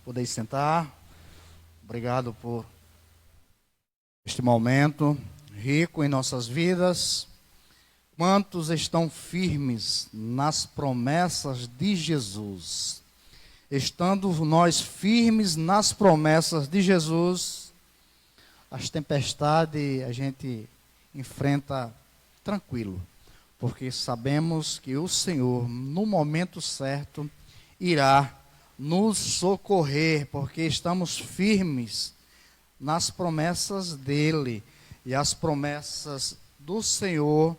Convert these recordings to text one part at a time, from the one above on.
Podem sentar. Obrigado por este momento rico em nossas vidas. Quantos estão firmes nas promessas de Jesus? Estando nós firmes nas promessas de Jesus, as tempestades a gente enfrenta tranquilo, porque sabemos que o Senhor, no momento certo, irá nos socorrer, porque estamos firmes nas promessas dele. E as promessas do Senhor,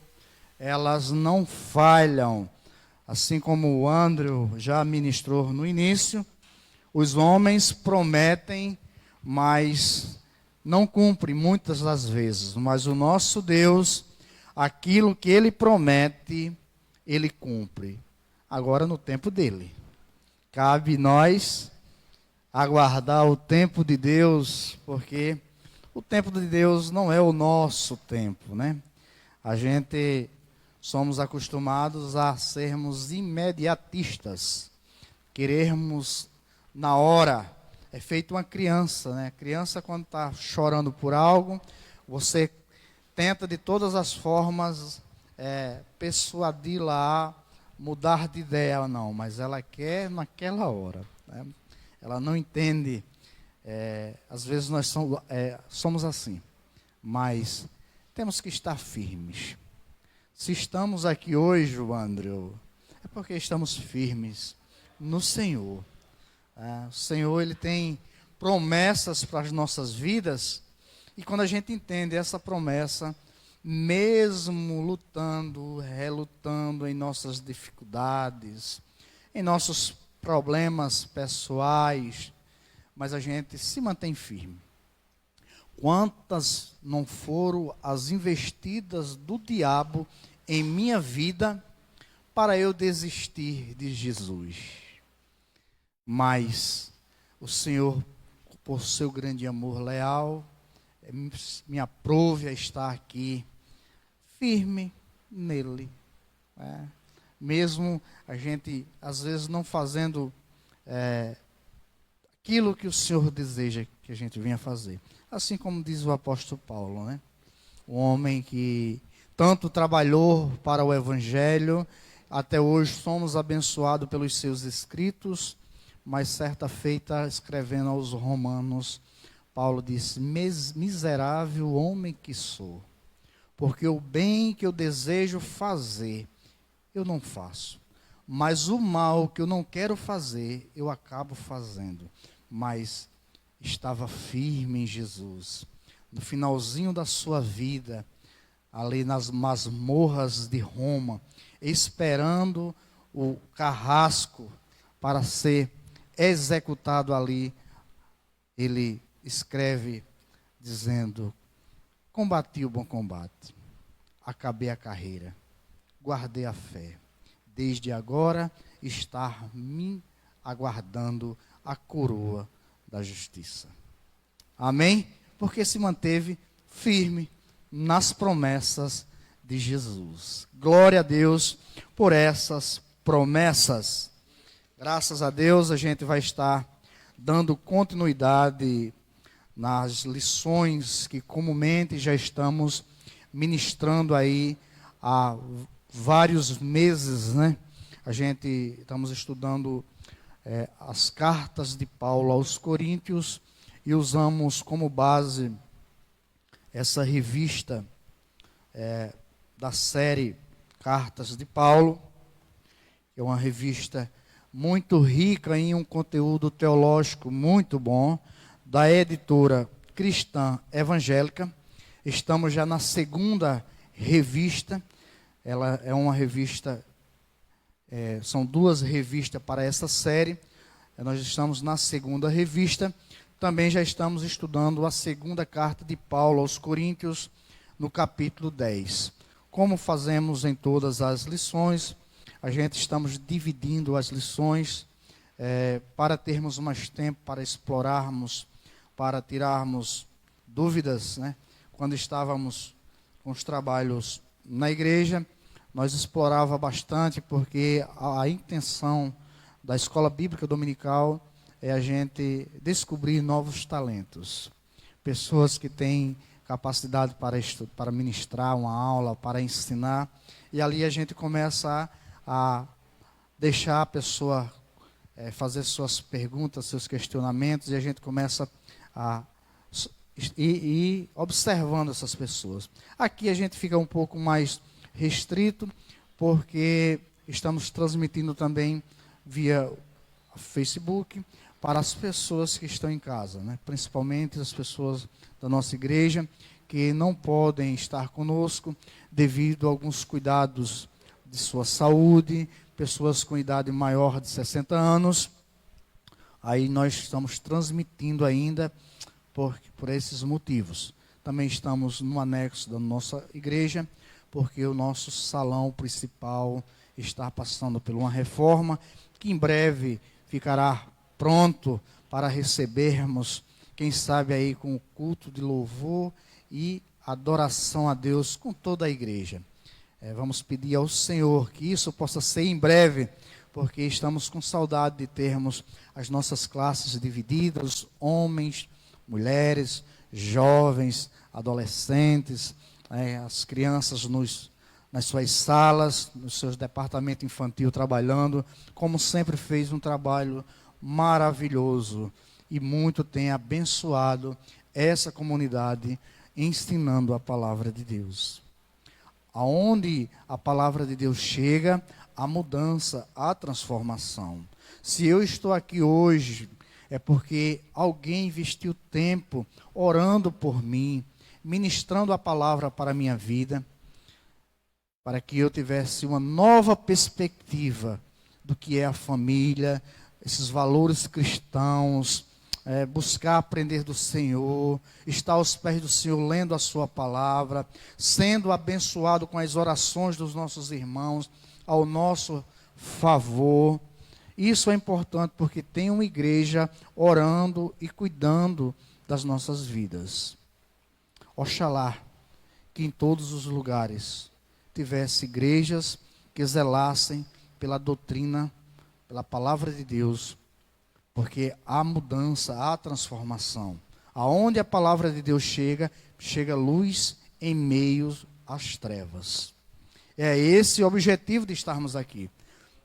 elas não falham. Assim como o Andrew já ministrou no início, os homens prometem, mas não cumprem muitas das vezes. Mas o nosso Deus, aquilo que ele promete, ele cumpre. Agora no tempo dele. Cabe nós aguardar o tempo de Deus, porque o tempo de Deus não é o nosso tempo, né? A gente somos acostumados a sermos imediatistas, querermos na hora. É feito uma criança, né? Criança, quando está chorando por algo, você tenta de todas as formas persuadi-la a mudar de ideia. Não, mas ela quer naquela hora, né? Ela não entende. Às vezes nós somos assim, mas temos que estar firmes. Se estamos aqui hoje, Andrew, é porque estamos firmes no Senhor. O Senhor, ele tem promessas para as nossas vidas, e quando a gente entende essa promessa, mesmo lutando, relutando em nossas dificuldades, em nossos problemas pessoais, mas a gente se mantém firme. Quantas não foram as investidas do diabo em minha vida para eu desistir de Jesus? Mas o Senhor, por seu grande amor leal, me aprove a estar aqui, firme nele. Mesmo a gente, às vezes, não fazendo aquilo que o Senhor deseja que a gente venha fazer. Assim como diz o apóstolo Paulo, né? Um homem que tanto trabalhou para o Evangelho, até hoje somos abençoados pelos seus escritos, mas certa feita, escrevendo aos Romanos, Paulo disse: miserável homem que sou, porque o bem que eu desejo fazer, eu não faço, mas o mal que eu não quero fazer, eu acabo fazendo. Mas estava firme em Jesus. No finalzinho da sua vida, ali nas masmorras de Roma, esperando o carrasco para ser executado ali, ele escreve dizendo: combati o bom combate, acabei a carreira, guardei a fé, desde agora está me aguardando a coroa da justiça. Amém? Porque se manteve firme nas promessas de Jesus. Glória a Deus por essas promessas. Graças a Deus a gente vai estar dando continuidade nas lições que comumente já estamos ministrando aí há vários meses, né? A gente estamos estudando as cartas de Paulo aos Coríntios e usamos como base essa revista da série Cartas de Paulo, que é uma revista muito rica em um conteúdo teológico muito bom, da editora Cristã Evangélica. Estamos já na segunda revista. Ela é uma revista, são duas revistas para essa série. Nós estamos na segunda revista. Também já estamos estudando a segunda carta de Paulo aos Coríntios, no capítulo 10. Como fazemos em todas as lições, a gente estamos dividindo as lições para termos mais tempo para explorarmos, para tirarmos dúvidas, né? Quando estávamos com os trabalhos na igreja, nós explorava bastante, porque a intenção da escola bíblica dominical é a gente descobrir novos talentos. Pessoas que têm capacidade para ministrar uma aula, para ensinar. E ali a gente começa a deixar a pessoa fazer suas perguntas, seus questionamentos, e a gente começa a ir observando essas pessoas. Aqui a gente fica um pouco mais restrito, porque estamos transmitindo também via Facebook para as pessoas que estão em casa, né? Principalmente as pessoas da nossa igreja que não podem estar conosco devido a alguns cuidados de sua saúde, pessoas com idade maior de 60 anos. Aí nós estamos transmitindo ainda por esses motivos. Também estamos no anexo da nossa igreja, porque o nosso salão principal está passando por uma reforma, que em breve ficará pronto para recebermos, quem sabe aí com o culto de louvor e adoração a Deus com toda a igreja. Vamos pedir ao Senhor que isso possa ser em breve, porque estamos com saudade de termos as nossas classes divididas, homens, mulheres, jovens, adolescentes, as crianças nas suas salas, nos seus departamentos infantil trabalhando, como sempre fez um trabalho maravilhoso e muito tem abençoado essa comunidade ensinando a palavra de Deus. Aonde a palavra de Deus chega, a mudança, a transformação. Se eu estou aqui hoje, é porque alguém investiu tempo orando por mim, ministrando a palavra para a minha vida, para que eu tivesse uma nova perspectiva do que é a família, esses valores cristãos, buscar aprender do Senhor, estar aos pés do Senhor, lendo a sua palavra, sendo abençoado com as orações dos nossos irmãos ao nosso favor. Isso é importante porque tem uma igreja orando e cuidando das nossas vidas. Oxalá que em todos os lugares tivesse igrejas que zelassem pela doutrina, pela palavra de Deus, porque há mudança, há transformação. Aonde a palavra de Deus chega, chega luz em meio às trevas. É esse o objetivo de estarmos aqui.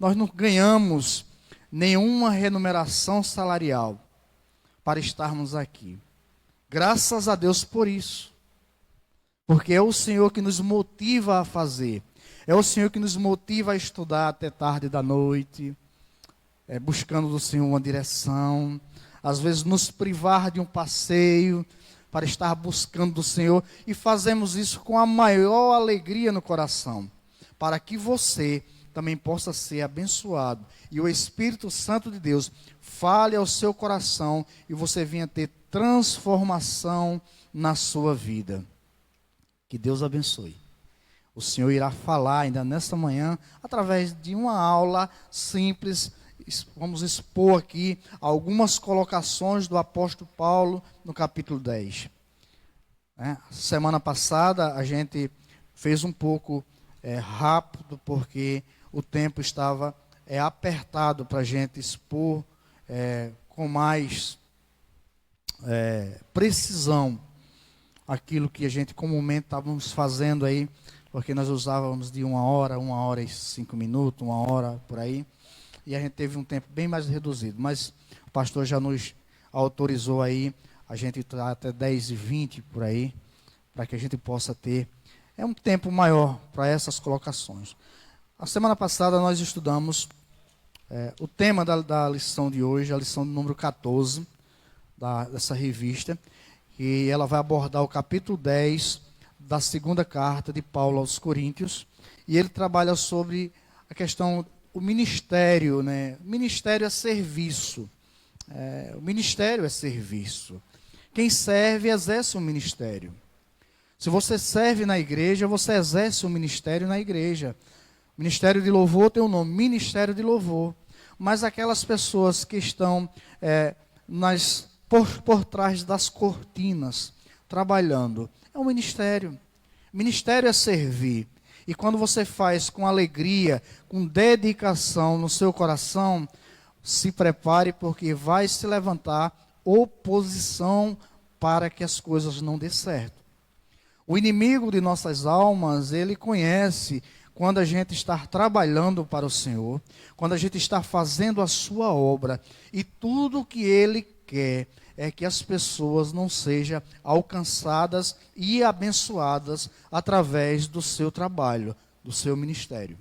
Nós não ganhamos nenhuma remuneração salarial para estarmos aqui. Graças a Deus por isso. Porque é o Senhor que nos motiva a fazer. É o Senhor que nos motiva a estudar até tarde da noite, buscando do Senhor uma direção, às vezes nos privar de um passeio para estar buscando do Senhor, e fazemos isso com a maior alegria no coração, para que você também possa ser abençoado e o Espírito Santo de Deus fale ao seu coração e você venha ter transformação na sua vida. Que Deus abençoe. O Senhor irá falar ainda nesta manhã através de uma aula simples. Vamos expor aqui algumas colocações do apóstolo Paulo no capítulo 10. Semana passada a gente fez um pouco rápido, porque o tempo estava apertado para a gente expor com mais precisão aquilo que a gente comumente estávamos fazendo aí, porque nós usávamos de 1 hora e 5 minutos, 1 hora por aí. E a gente teve um tempo bem mais reduzido. Mas o pastor já nos autorizou aí, a gente está até 10h20 por aí, para que a gente possa ter um tempo maior para essas colocações. A semana passada nós estudamos o tema da lição de hoje, a lição número 14 dessa revista, e ela vai abordar o capítulo 10 da segunda carta de Paulo aos Coríntios, e ele trabalha sobre a questão o ministério, né? O ministério é serviço. O ministério é serviço. Quem serve, exerce um ministério. Se você serve na igreja, você exerce um ministério na igreja. Ministério de louvor tem o nome, Ministério de Louvor. Mas aquelas pessoas que estão por trás das cortinas, trabalhando, é um ministério. Ministério é servir. E quando você faz com alegria, com dedicação no seu coração, se prepare, porque vai se levantar oposição para que as coisas não dê certo. O inimigo de nossas almas, ele conhece quando a gente está trabalhando para o Senhor, quando a gente está fazendo a sua obra, e tudo o que ele quer é que as pessoas não sejam alcançadas e abençoadas através do seu trabalho, do seu ministério.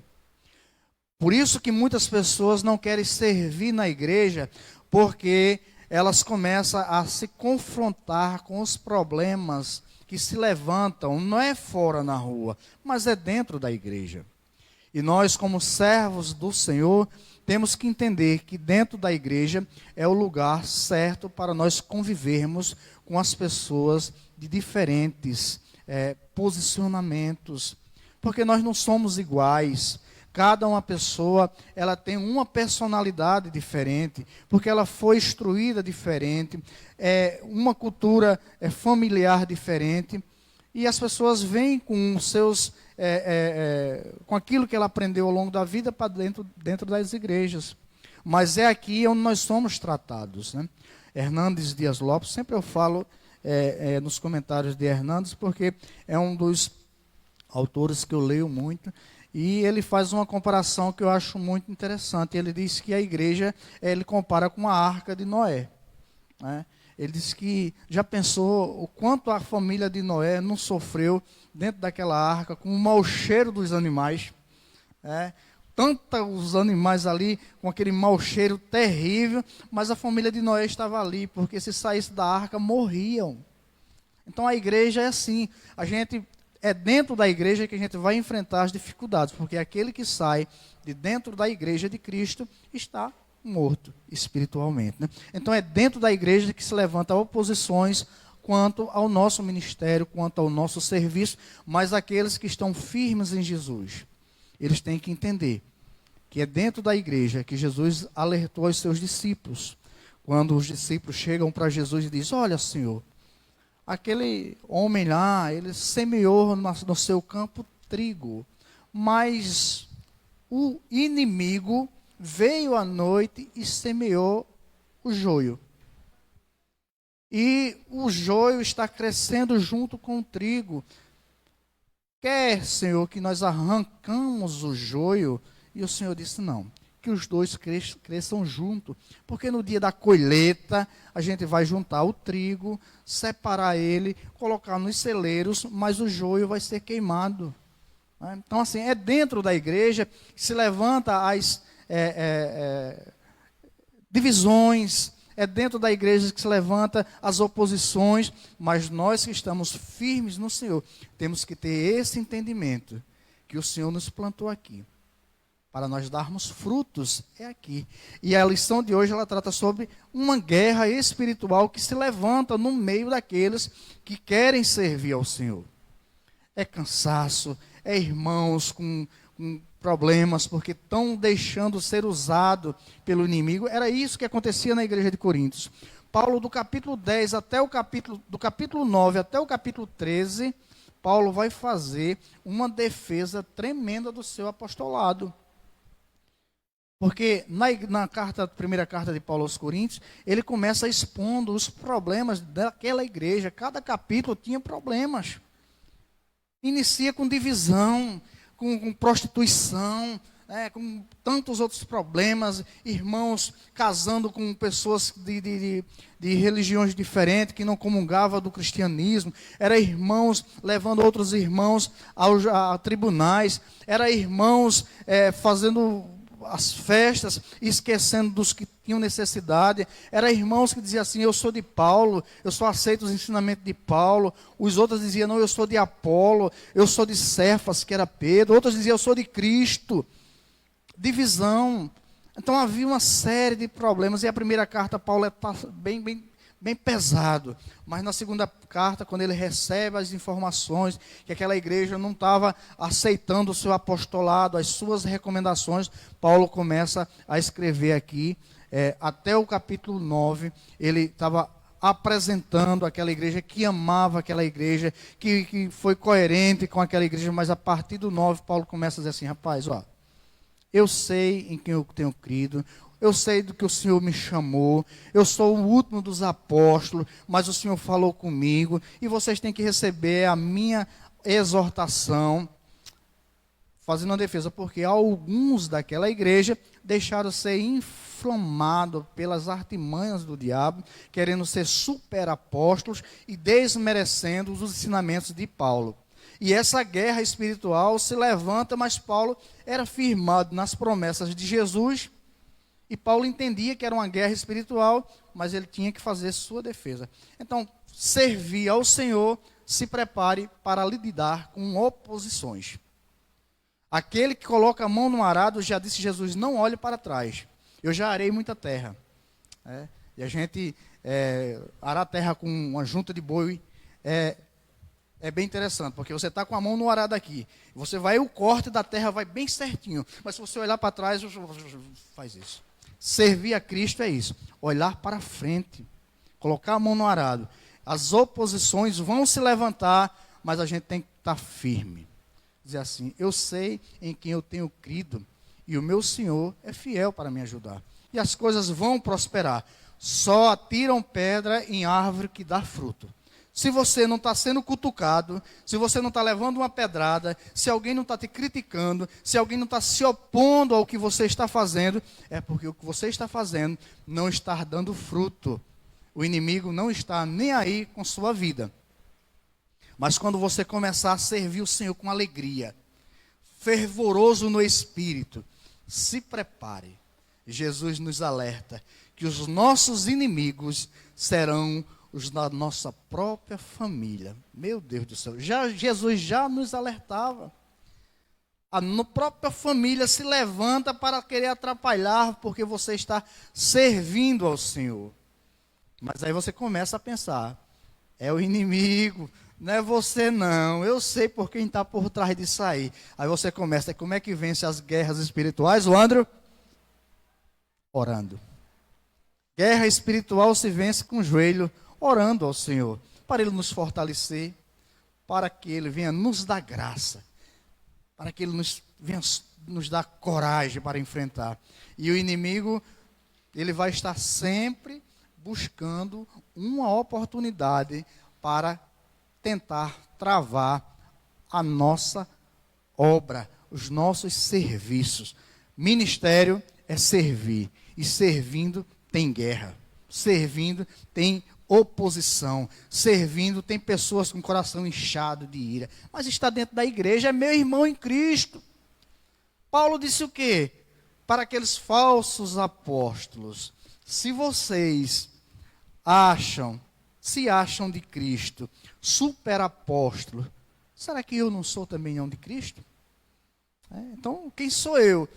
Por isso que muitas pessoas não querem servir na igreja, porque elas começam a se confrontar com os problemas que se levantam, não é fora na rua, mas é dentro da igreja. E nós, como servos do Senhor, temos que entender que dentro da igreja é o lugar certo para nós convivermos com as pessoas de diferentes posicionamentos, porque nós não somos iguais. Cada uma pessoa, ela tem uma personalidade diferente, porque ela foi instruída diferente, uma cultura familiar diferente, e as pessoas vêm com os seus, com aquilo que ela aprendeu ao longo da vida para dentro das igrejas. Mas é aqui onde nós somos tratados, né? Hernandes Dias Lopes, sempre eu falo nos comentários de Hernandes, porque é um dos autores que eu leio muito, e ele faz uma comparação que eu acho muito interessante. Ele diz que a igreja, ele compara com a arca de Noé, né? Ele diz que já pensou o quanto a família de Noé não sofreu dentro daquela arca, com o mau cheiro dos animais, tantos animais ali, com aquele mau cheiro terrível, mas a família de Noé estava ali, porque se saísse da arca, morriam. Então a igreja é assim, é dentro da igreja que a gente vai enfrentar as dificuldades, porque aquele que sai de dentro da igreja de Cristo está morto espiritualmente, né? Então é dentro da igreja que se levanta oposições quanto ao nosso ministério, quanto ao nosso serviço, mas aqueles que estão firmes em Jesus, eles têm que entender que é dentro da igreja que Jesus alertou aos seus discípulos, quando os discípulos chegam para Jesus e dizem: olha, Senhor, aquele homem lá, ele semeou no seu campo trigo, mas o inimigo veio à noite e semeou o joio. E o joio está crescendo junto com o trigo. Quer, Senhor, que nós arrancamos o joio? E o Senhor disse: não, que os dois cresçam junto, porque no dia da colheita a gente vai juntar o trigo, separar ele, colocar nos celeiros, mas o joio vai ser queimado. Então, assim, é dentro da igreja que se levanta as divisões, é dentro da igreja que se levanta as oposições, mas nós que estamos firmes no Senhor, temos que ter esse entendimento, que o Senhor nos plantou aqui, para nós darmos frutos, é aqui. E a lição de hoje, ela trata sobre uma guerra espiritual que se levanta no meio daqueles que querem servir ao Senhor. É cansaço, é irmãos com problemas, porque estão deixando ser usado pelo inimigo. Era isso que acontecia na igreja de Coríntios. Paulo, do capítulo 10 até do capítulo 9 até o capítulo 13, Paulo vai fazer uma defesa tremenda do seu apostolado. Porque na primeira carta de Paulo aos Coríntios, ele começa expondo os problemas daquela igreja. Cada capítulo tinha problemas. Inicia com divisão, com prostituição, com tantos outros problemas, irmãos casando com pessoas de religiões diferentes, que não comungavam do cristianismo, era irmãos levando outros irmãos a tribunais, era irmãos fazendo as festas, esquecendo dos que tinham necessidade. Era irmãos que diziam assim: eu sou de Paulo, eu só aceito os ensinamentos de Paulo. Os outros diziam: não, eu sou de Apolo, eu sou de Cefas, que era Pedro. Outros diziam: eu sou de Cristo. Divisão. Então havia uma série de problemas, e a primeira carta Paulo está bem pesado, mas na segunda carta, quando ele recebe as informações que aquela igreja não estava aceitando o seu apostolado, as suas recomendações, Paulo começa a escrever aqui, até o capítulo 9, ele estava apresentando aquela igreja que amava aquela igreja, que foi coerente com aquela igreja, mas a partir do 9, Paulo começa a dizer assim: rapaz, Eu sei em quem eu tenho crido. Eu sei do que o Senhor me chamou. Eu sou o último dos apóstolos, mas o Senhor falou comigo. E vocês têm que receber a minha exortação, fazendo uma defesa, porque alguns daquela igreja deixaram ser inflamados pelas artimanhas do diabo, querendo ser super apóstolos e desmerecendo os ensinamentos de Paulo. E essa guerra espiritual se levanta, mas Paulo era firmado nas promessas de Jesus, e Paulo entendia que era uma guerra espiritual, mas ele tinha que fazer sua defesa. Então, servir ao Senhor, se prepare para lidar com oposições. Aquele que coloca a mão no arado, já disse Jesus, não olhe para trás. Eu já arei muita terra. E a gente arar terra com uma junta de boi é bem interessante, porque você está com a mão no arado aqui. Você vai, o corte da terra vai bem certinho. Mas se você olhar para trás, faz isso. Servir a Cristo é isso. Olhar para frente. Colocar a mão no arado. As oposições vão se levantar, mas a gente tem que estar firme. Dizer assim, eu sei em quem eu tenho crido, e o meu Senhor é fiel para me ajudar. E as coisas vão prosperar. Só atiram pedra em árvore que dá fruto. Se você não está sendo cutucado, se você não está levando uma pedrada, se alguém não está te criticando, se alguém não está se opondo ao que você está fazendo, é porque o que você está fazendo não está dando fruto. O inimigo não está nem aí com sua vida. Mas quando você começar a servir o Senhor com alegria, fervoroso no espírito, se prepare. Jesus nos alerta que os nossos inimigos serão os da nossa própria família. Meu Deus do céu, Jesus já nos alertava. A própria família se levanta para querer atrapalhar porque você está servindo ao Senhor. Mas aí você começa a pensar, é o inimigo, não é você não, eu sei por quem está por trás disso aí. Aí você começa, como é que vence as guerras espirituais, André? Orando. Guerra espiritual se vence com o joelho, orando ao Senhor, para Ele nos fortalecer, para que Ele venha nos dar graça, para que Ele venha nos dar coragem para enfrentar. E o inimigo, ele vai estar sempre buscando uma oportunidade para tentar travar a nossa obra, os nossos serviços. Ministério é servir, e servindo tem guerra, servindo tem oposição, servindo tem pessoas com o coração inchado de ira, mas está dentro da igreja, é meu irmão em Cristo. Paulo disse o quê? Para aqueles falsos apóstolos, se vocês se acham de Cristo, super apóstolo, será que eu não sou também de Cristo? Então, quem sou eu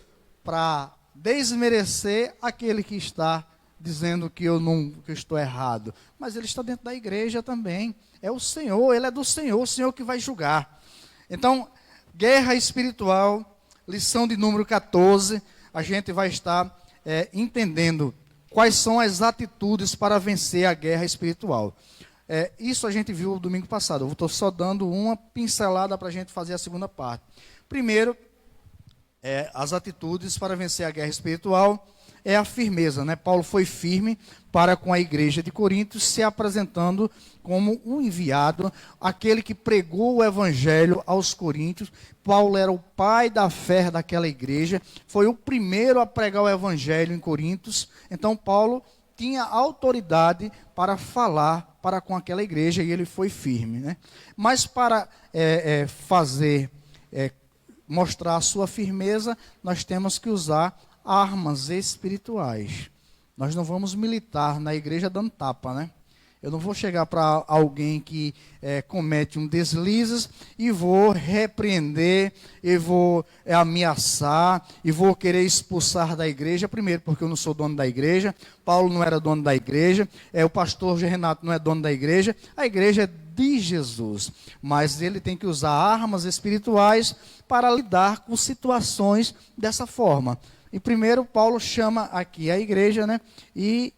para desmerecer aquele que está dizendo que eu estou errado? Mas ele está dentro da igreja também. É o Senhor, ele é do Senhor, o Senhor que vai julgar. Então, guerra espiritual, lição de número 14, a gente vai estar entendendo quais são as atitudes para vencer a guerra espiritual. Isso a gente viu no domingo passado. Eu estou só dando uma pincelada para a gente fazer a segunda parte. Primeiro, as atitudes para vencer a guerra espiritual é a firmeza, né? Paulo foi firme para com a igreja de Corinto, se apresentando como um enviado, aquele que pregou o evangelho aos coríntios. Paulo era o pai da fé daquela igreja, foi o primeiro a pregar o evangelho em Corintos. Então Paulo tinha autoridade para falar para com aquela igreja e ele foi firme, né? Mas para mostrar a sua firmeza, nós temos que usar armas espirituais. Nós não vamos militar na igreja dando tapa, né? Eu não vou chegar para alguém que comete um deslizes e vou repreender, e vou ameaçar, e vou querer expulsar da igreja. Primeiro, porque eu não sou dono da igreja. Paulo não era dono da igreja. O pastor Renato não é dono da igreja. A igreja é de Jesus. Mas ele tem que usar armas espirituais para lidar com situações dessa forma. E primeiro, Paulo chama aqui a igreja, né? E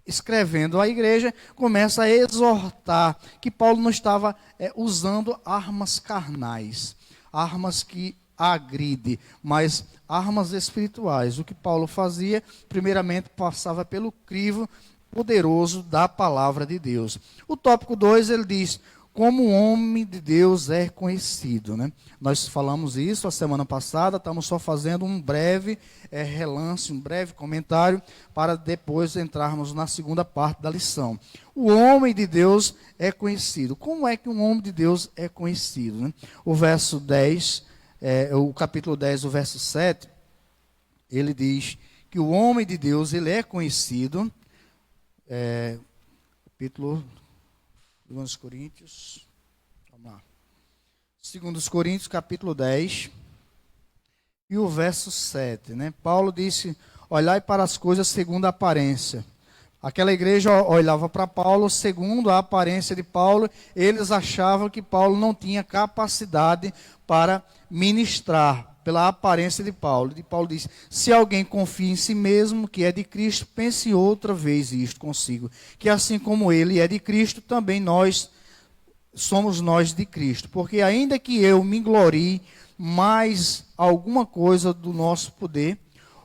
escrevendo à igreja, começa a exortar que Paulo não estava usando armas carnais, armas que agride, mas armas espirituais. O que Paulo fazia, primeiramente, passava pelo crivo poderoso da palavra de Deus. O tópico 2, ele diz: como o homem de Deus é conhecido, né? Nós falamos isso a semana passada, estamos só fazendo um breve relance, um breve comentário, para depois entrarmos na segunda parte da lição. O homem de Deus é conhecido. Como é que um homem de Deus é conhecido, né? O verso 10, o capítulo 10, o verso 7, ele diz que o homem de Deus, ele é conhecido, capítulo 2 Coríntios, vamos lá. 2 Coríntios, capítulo 10, e o verso 7, né? Paulo disse: olhai para as coisas segundo a aparência. Aquela igreja olhava para Paulo segundo a aparência de Paulo. Eles achavam que Paulo não tinha capacidade para ministrar pela aparência de Paulo. E Paulo diz: se alguém confia em si mesmo, que é de Cristo, pense outra vez isto consigo, que assim como ele é de Cristo, também nós somos nós de Cristo. Porque ainda que eu me glorie mais alguma coisa do nosso poder,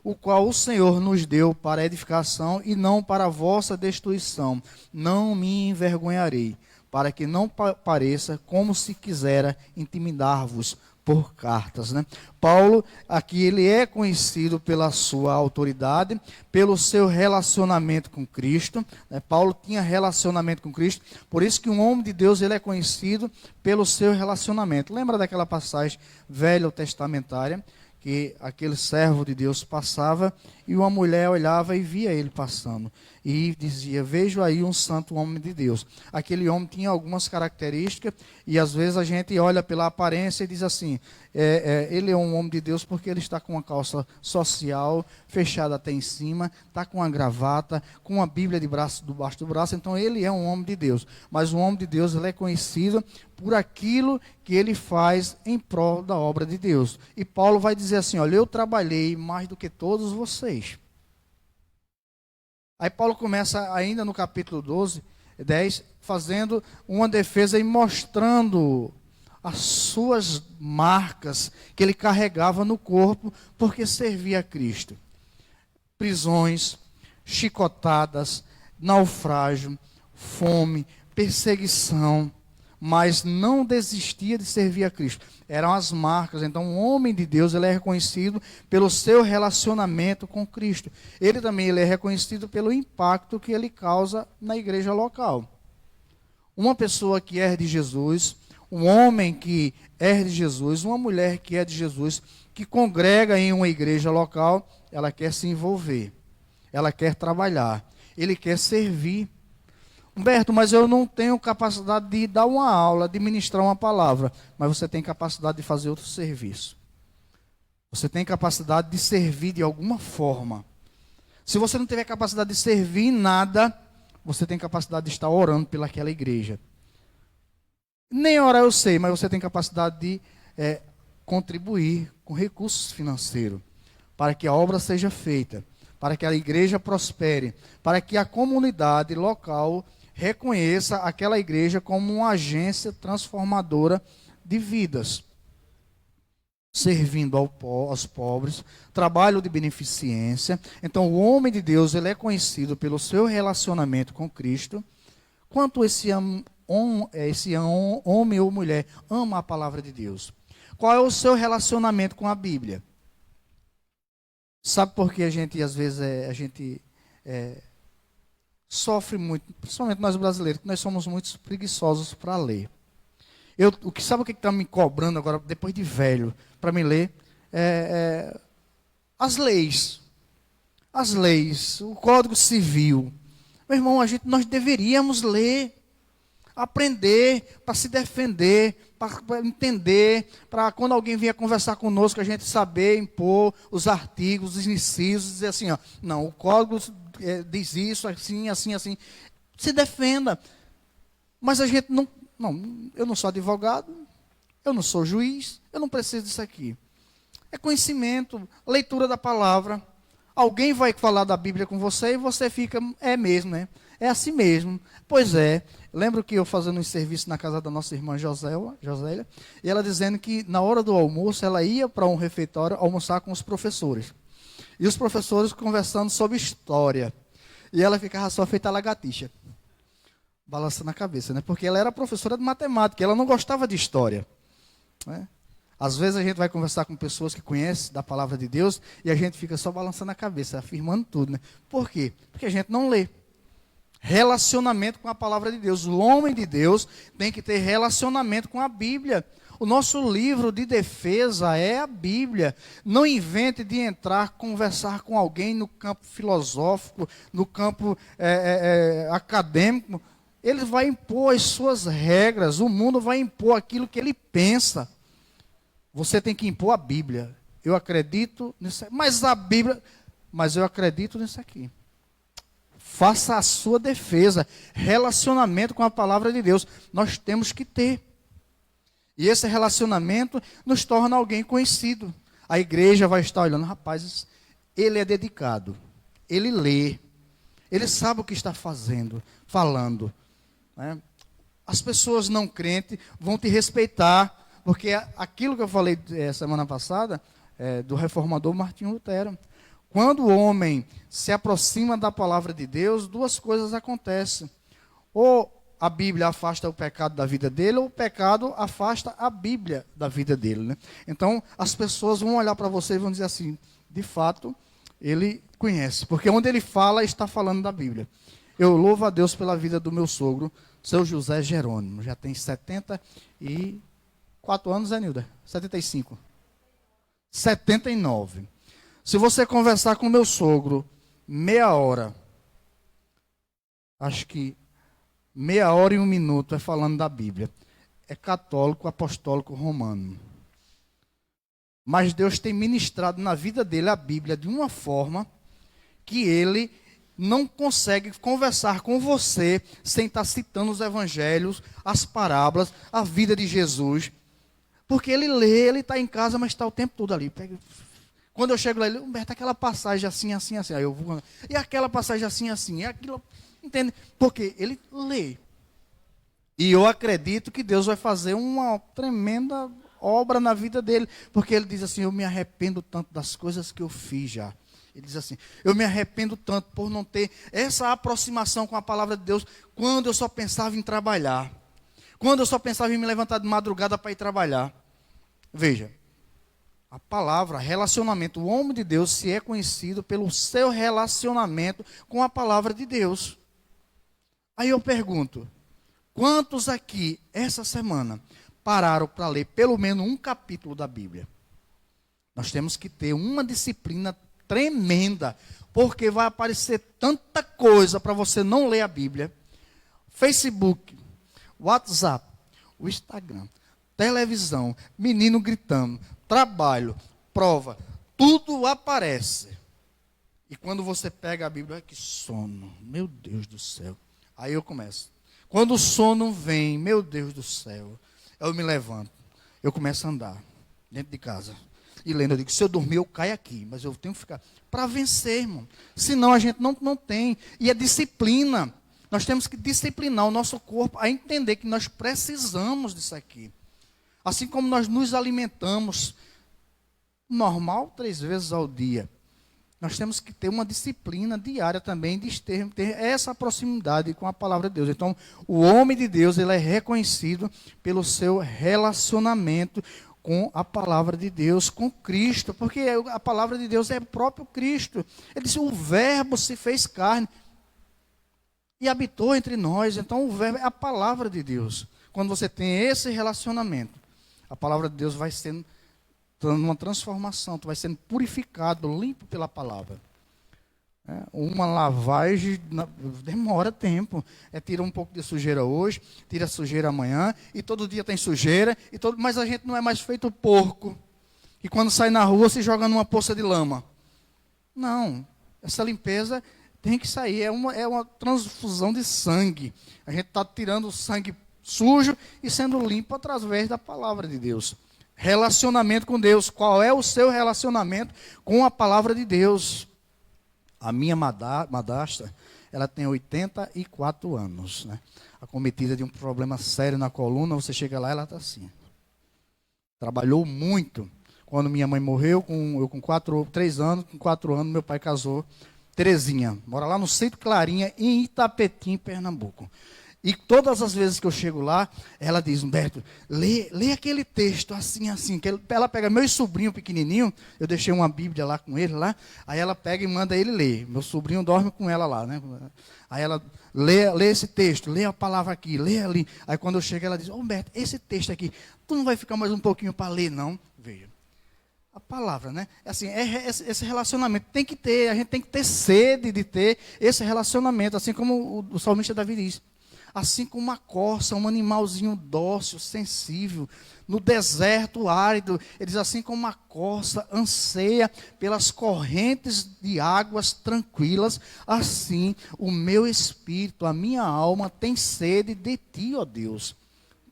o qual o Senhor nos deu para edificação e não para a vossa destruição, não me envergonharei, para que não pareça como se quisera intimidar-vos por cartas, né? Paulo, aqui ele é conhecido pela sua autoridade, pelo seu relacionamento com Cristo, né? Paulo tinha relacionamento com Cristo, por isso que um homem de Deus, ele é conhecido pelo seu relacionamento. Lembra daquela passagem velho testamentária, que aquele servo de Deus passava e uma mulher olhava e via ele passando e dizia: vejo aí um santo homem de Deus. Aquele homem tinha algumas características e às vezes a gente olha pela aparência e diz assim: ele é um homem de Deus porque ele está com uma calça social fechada até em cima, está com uma gravata, com uma Bíblia debaixo do braço, então ele é um homem de Deus. Mas o homem de Deus, ele é conhecido por aquilo que ele faz em prol da obra de Deus. E Paulo vai dizer assim: olha, eu trabalhei mais do que todos vocês. Aí Paulo começa ainda no capítulo 10, fazendo uma defesa e mostrando as suas marcas que ele carregava no corpo, porque servia a Cristo. Prisões, chicotadas, naufrágio, fome, perseguição, mas não desistia de servir a Cristo. Eram as marcas. Então, um homem de Deus, ele é reconhecido pelo seu relacionamento com Cristo. Ele também é reconhecido pelo impacto que ele causa na igreja local. Uma pessoa que é de Jesus, um homem que é de Jesus, uma mulher que é de Jesus, que congrega em uma igreja local, ela quer se envolver, ela quer trabalhar, ele quer servir. Humberto, mas eu não tenho capacidade de dar uma aula, de ministrar uma palavra. Mas você tem capacidade de fazer outro serviço. Você tem capacidade de servir de alguma forma. Se você não tiver capacidade de servir em nada, você tem capacidade de estar orando pelaquela igreja. Nem orar eu sei, mas você tem capacidade de contribuir com recursos financeiros para que a obra seja feita, para que a igreja prospere, para que a comunidade local reconheça aquela igreja como uma agência transformadora de vidas, servindo aos pobres, trabalho de beneficência. Então, o homem de Deus, ele é conhecido pelo seu relacionamento com Cristo. Quanto esse homem ou mulher ama a palavra de Deus? Qual é o seu relacionamento com a Bíblia? Sabe por que a gente, às vezes, sofre muito, principalmente nós brasileiros, que nós somos muito preguiçosos para ler. Sabe o que está me cobrando agora, depois de velho, para me ler? As leis. As leis, o Código Civil. Meu irmão, nós deveríamos ler, aprender, para se defender, para entender, para quando alguém vier conversar conosco, a gente saber impor os artigos, os incisos, dizer assim, ó, não, o Código diz isso, assim, assim, assim. Se defenda. Mas a gente não, eu não sou advogado, eu não sou juiz, eu não preciso disso aqui. É conhecimento, leitura da palavra. Alguém vai falar da Bíblia com você e você fica, é mesmo, né? É assim mesmo. Pois é. Lembro que eu fazendo um serviço na casa da nossa irmã Josélia, e ela dizendo que na hora do almoço ela ia para um refeitório almoçar com os professores. E os professores conversando sobre história. E ela ficava só feita a lagartixa, balançando a cabeça, né? Porque ela era professora de matemática, ela não gostava de história, né? Às vezes a gente vai conversar com pessoas que conhecem da palavra de Deus e a gente fica só balançando a cabeça, afirmando tudo, né? Por quê? Porque a gente não lê. Relacionamento com a palavra de Deus. O homem de Deus tem que ter relacionamento com a Bíblia. O nosso livro de defesa é a Bíblia. Não invente de entrar, conversar com alguém no campo filosófico, no campo acadêmico. Ele vai impor as suas regras, o mundo vai impor aquilo que ele pensa. Você tem que impor a Bíblia. Eu acredito nisso, mas eu acredito nisso aqui. Faça a sua defesa, relacionamento com a palavra de Deus. Nós temos que ter. E esse relacionamento nos torna alguém conhecido. A igreja vai estar olhando, rapaz, ele é dedicado, ele lê, ele sabe o que está fazendo, falando, né? As pessoas não crentes vão te respeitar, porque aquilo que eu falei semana passada, do reformador Martinho Lutero. Quando o homem se aproxima da palavra de Deus, duas coisas acontecem. Ou a Bíblia afasta o pecado da vida dele, ou o pecado afasta a Bíblia da vida dele, né? Então, as pessoas vão olhar para você e vão dizer assim, de fato, ele conhece. Porque onde ele fala, está falando da Bíblia. Eu louvo a Deus pela vida do meu sogro, seu José Jerônimo. Já tem 74 anos, Nilda? 75. 79. Se você conversar com meu sogro meia hora, acho que meia hora e 1 minuto é falando da Bíblia. É católico, apostólico, romano. Mas Deus tem ministrado na vida dele a Bíblia de uma forma que ele não consegue conversar com você sem estar citando os evangelhos, as parábolas, a vida de Jesus. Porque ele lê, ele está em casa, mas está o tempo todo ali. Quando eu chego lá, ele, Humberto, aquela passagem assim, assim, assim. Aí eu vou, e aquela passagem assim, assim. E aquilo, entende? Porque ele lê. E eu acredito que Deus vai fazer uma tremenda obra na vida dele. Porque ele diz assim, eu me arrependo tanto das coisas que eu fiz já. Ele diz assim, eu me arrependo tanto por não ter essa aproximação com a palavra de Deus quando eu só pensava em trabalhar. Quando eu só pensava em me levantar de madrugada para ir trabalhar. Veja. A palavra, relacionamento, o homem de Deus se é conhecido pelo seu relacionamento com a palavra de Deus. Aí eu pergunto, quantos aqui, essa semana, pararam para ler pelo menos um capítulo da Bíblia? Nós temos que ter uma disciplina tremenda, porque vai aparecer tanta coisa para você não ler a Bíblia. Facebook, WhatsApp, o Instagram, televisão, menino gritando, trabalho, prova, tudo aparece. E quando você pega a Bíblia, que sono, meu Deus do céu. Aí eu começo. Quando o sono vem, meu Deus do céu, eu me levanto, eu começo a andar dentro de casa. E lendo, eu digo, se eu dormir, eu caio aqui, mas eu tenho que ficar para vencer, irmão. Senão a gente não tem. E é disciplina. Nós temos que disciplinar o nosso corpo a entender que nós precisamos disso aqui. Assim como nós nos alimentamos normal 3 vezes ao dia, nós temos que ter uma disciplina diária também de ter essa proximidade com a palavra de Deus. Então, o homem de Deus, ele é reconhecido pelo seu relacionamento com a palavra de Deus, com Cristo, porque a palavra de Deus é o próprio Cristo. Ele disse, o verbo se fez carne e habitou entre nós. Então, o verbo é a palavra de Deus. Quando você tem esse relacionamento, a palavra de Deus vai sendo uma transformação, tu vai sendo purificado, limpo pela palavra. Uma lavagem demora tempo. Tira um pouco de sujeira hoje, tira a sujeira amanhã, e todo dia tem sujeira, mas a gente não é mais feito porco, que quando sai na rua se joga numa poça de lama. Não, essa limpeza tem que sair, é uma transfusão de sangue. A gente está tirando o sangue sujo e sendo limpo através da palavra de Deus. Relacionamento com Deus. Qual é o seu relacionamento com a palavra de Deus? A minha madrasta, ela tem 84 anos, né? Acometida de um problema sério na coluna, você chega lá, ela está assim. Trabalhou muito. Quando minha mãe morreu, eu com 3 anos, com 4 anos, meu pai casou. Terezinha, mora lá no Centro Clarinha, em Itapetim, Pernambuco. E todas as vezes que eu chego lá, ela diz, Humberto, lê aquele texto assim, assim. Que ela pega meu sobrinho pequenininho, eu deixei uma Bíblia lá com ele, lá, aí ela pega e manda ele ler. Meu sobrinho dorme com ela lá, né? Aí ela lê esse texto, lê a palavra aqui, lê ali. Aí quando eu chego, ela diz, Humberto, esse texto aqui, tu não vai ficar mais um pouquinho para ler, não? Veja. A palavra, né? Assim, esse relacionamento tem que ter, a gente tem que ter sede de ter esse relacionamento, assim como o salmista Davi diz. Assim como uma corça, um animalzinho dócil, sensível, no deserto árido, ele diz assim como uma corça anseia pelas correntes de águas tranquilas, assim o meu espírito, a minha alma tem sede de ti, ó Deus.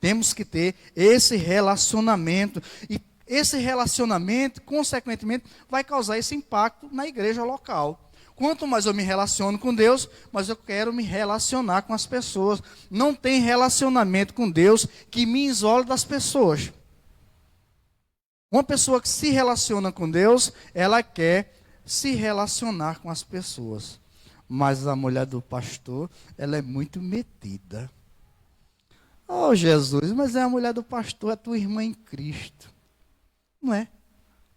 Temos que ter esse relacionamento e esse relacionamento, consequentemente, vai causar esse impacto na igreja local. Quanto mais eu me relaciono com Deus, mais eu quero me relacionar com as pessoas. Não tem relacionamento com Deus que me isole das pessoas. Uma pessoa que se relaciona com Deus, ela quer se relacionar com as pessoas. Mas a mulher do pastor, ela é muito metida. Oh, Jesus, mas é a mulher do pastor, é tua irmã em Cristo. Não é?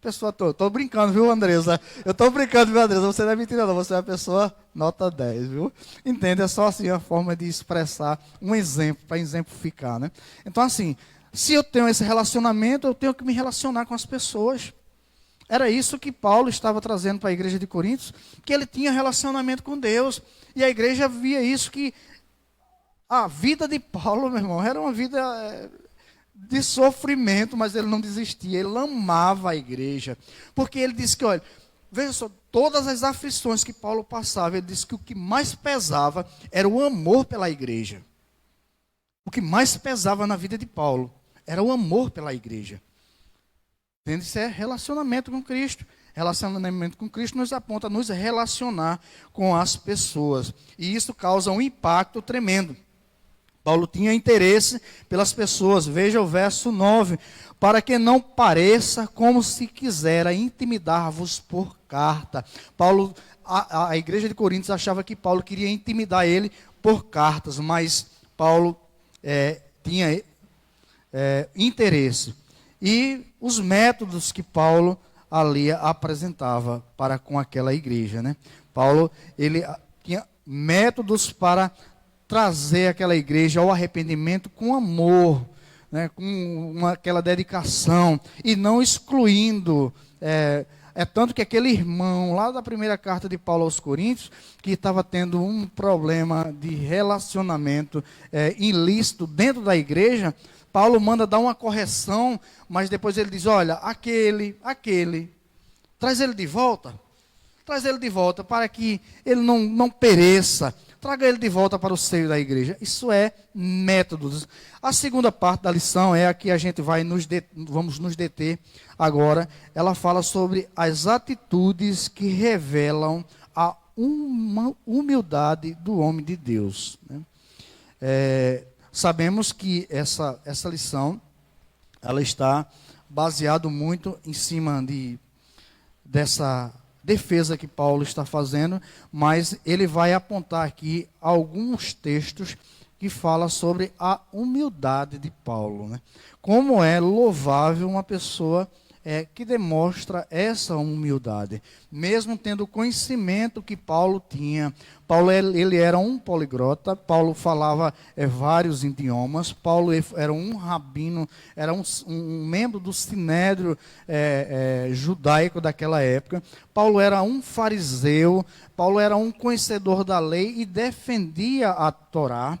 Pessoa, tô brincando, viu, Andresa? Eu tô brincando, viu, Andresa? Você não é mentira, não. Você é uma pessoa nota 10, viu? Entende? É só assim a forma de expressar um exemplo, para exemplificar, né? Então, assim, se eu tenho esse relacionamento, eu tenho que me relacionar com as pessoas. Era isso que Paulo estava trazendo para a igreja de Coríntios, que ele tinha relacionamento com Deus. E a igreja via isso, que a vida de Paulo, meu irmão, era uma vida de sofrimento, mas ele não desistia, ele amava a igreja, porque ele disse que, olha, veja só, todas as aflições que Paulo passava, ele disse que o que mais pesava era o amor pela igreja. O que mais pesava na vida de Paulo era o amor pela igreja. Entende? Isso é relacionamento com Cristo. Relacionamento com Cristo nos aponta a nos relacionar com as pessoas, e isso causa um impacto tremendo. Paulo tinha interesse pelas pessoas. Veja o verso 9. Para que não pareça como se quisera intimidar-vos por carta. Paulo, a igreja de Coríntios achava que Paulo queria intimidar ele por cartas, mas Paulo tinha interesse. E os métodos que Paulo ali apresentava para com aquela igreja, né? Paulo, ele tinha métodos para trazer aquela igreja ao arrependimento com amor, né, com aquela dedicação, e não excluindo. É tanto que aquele irmão lá da primeira carta de Paulo aos Coríntios, que estava tendo um problema de relacionamento ilícito dentro da igreja, Paulo manda dar uma correção, mas depois ele diz, olha, aquele, traz ele de volta para que ele não pereça. Traga ele de volta para o seio da igreja. Isso é métodos. A segunda parte da lição é a que a gente vamos nos deter agora. Ela fala sobre as atitudes que revelam a humildade do homem de Deus, né? Sabemos que essa lição, ela está baseada muito em cima dessa defesa que Paulo está fazendo, mas ele vai apontar aqui alguns textos que falam sobre a humildade de Paulo, né? Como é louvável uma pessoa que demonstra essa humildade, mesmo tendo o conhecimento que Paulo tinha. Paulo ele era um poliglota, Paulo falava vários idiomas, Paulo era um rabino, era um membro do sinédrio judaico daquela época. Paulo era um fariseu, Paulo era um conhecedor da lei e defendia a Torá.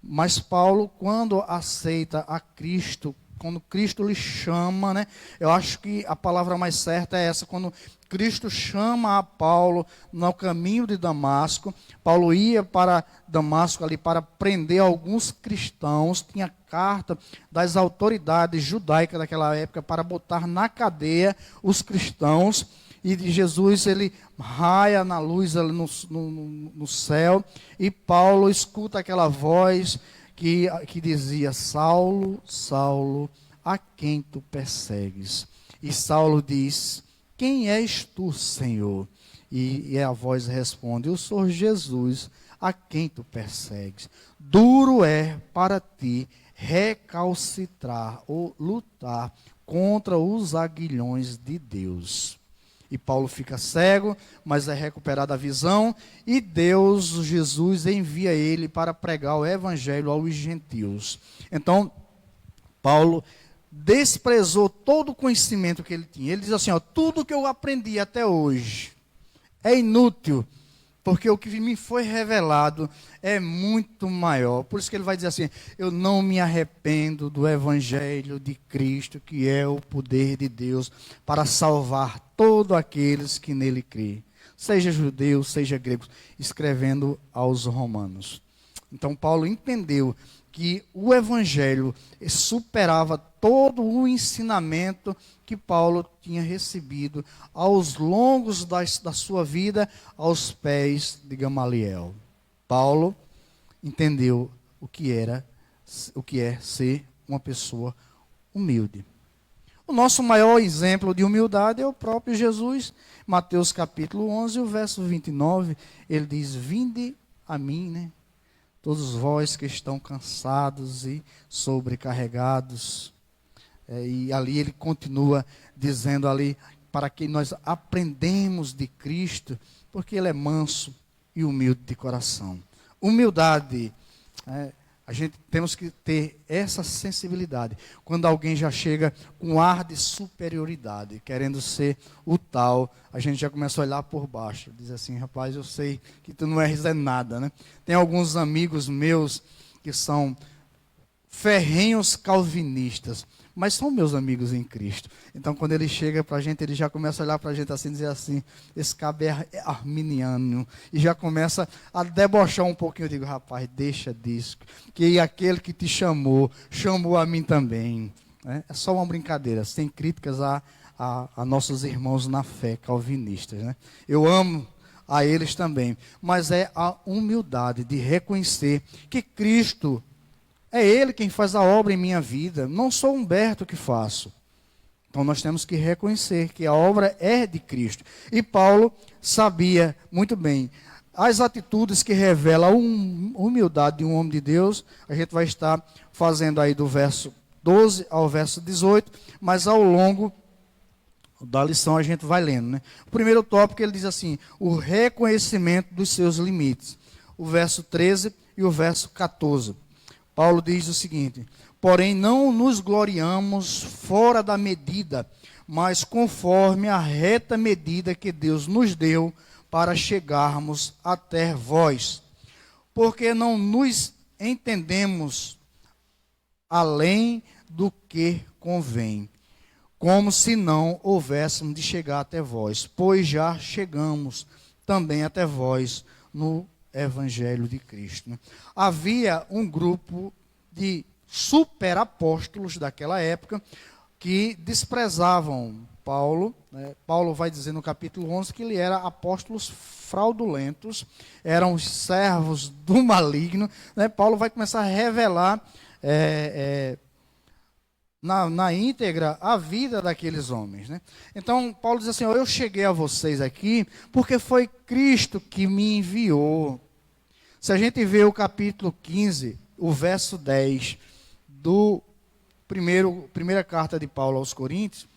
Mas Paulo, quando aceita a Cristo, quando Cristo lhe chama, né? Eu acho que a palavra mais certa é essa, quando Cristo chama a Paulo no caminho de Damasco. Paulo ia para Damasco ali para prender alguns cristãos, tinha carta das autoridades judaicas daquela época para botar na cadeia os cristãos. e de Jesus, ele raia na luz ali no céu, e Paulo escuta aquela voz que dizia: Saulo, Saulo, a quem tu persegues? E Saulo diz: quem és tu, Senhor? E a voz responde: eu sou Jesus, a quem tu persegues. Duro é para ti recalcitrar ou lutar contra os aguilhões de Deus. E Paulo fica cego, mas é recuperada a visão, e Deus, Jesus, envia ele para pregar o evangelho aos gentios. Então, Paulo desprezou todo o conhecimento que ele tinha. Ele diz assim, tudo que eu aprendi até hoje é inútil, porque o que me foi revelado é muito maior. Por isso que ele vai dizer assim: eu não me arrependo do evangelho de Cristo, que é o poder de Deus para salvar todos aqueles que nele creem, seja judeus, seja gregos, escrevendo aos romanos. Então Paulo entendeu que o evangelho superava todo o ensinamento que Paulo tinha recebido aos longos da sua vida aos pés de Gamaliel. Paulo entendeu o que é ser uma pessoa humilde. O nosso maior exemplo de humildade é o próprio Jesus. Mateus capítulo 11, o verso 29, ele diz: vinde a mim, né? Todos vós que estão cansados e sobrecarregados. E ali ele continua dizendo ali, para que nós aprendemos de Cristo, porque ele é manso e humilde de coração. Humildade, a gente temos que ter essa sensibilidade. Quando alguém já chega com ar de superioridade, querendo ser o tal, a gente já começa a olhar por baixo. Diz assim: rapaz, eu sei que tu não és nada, né? Tem alguns amigos meus que são ferrenhos calvinistas, mas são meus amigos em Cristo. Então, quando ele chega para a gente, ele já começa a olhar para a gente assim, dizer assim: esse cabo é arminiano, e já começa a debochar um pouquinho. Eu digo: rapaz, deixa disso, que aquele que te chamou a mim também. É só uma brincadeira, sem críticas a nossos irmãos na fé calvinistas, né? Eu amo a eles também, mas é a humildade de reconhecer que Cristo é Ele quem faz a obra em minha vida, não sou Humberto que faço. Então nós temos que reconhecer que a obra é de Cristo. E Paulo sabia muito bem as atitudes que revelam a humildade de um homem de Deus. A gente vai estar fazendo aí do verso 12 ao verso 18, mas ao longo da lição a gente vai lendo, né? O primeiro tópico ele diz assim: o reconhecimento dos seus limites. O verso 13 e o verso 14. Paulo diz o seguinte: porém não nos gloriamos fora da medida, mas conforme a reta medida que Deus nos deu para chegarmos até vós. Porque não nos entendemos além do que convém, como se não houvéssemos de chegar até vós, pois já chegamos também até vós no Evangelho de Cristo. Havia um grupo de superapóstolos daquela época que desprezavam Paulo. Paulo vai dizer no capítulo 11 que ele era apóstolos fraudulentos, eram servos do maligno. Paulo vai começar a revelar na íntegra a vida daqueles homens. Então Paulo diz assim: eu cheguei a vocês aqui porque foi Cristo que me enviou. Se a gente vê o capítulo 15, o verso 10 do primeira carta de Paulo aos Coríntios,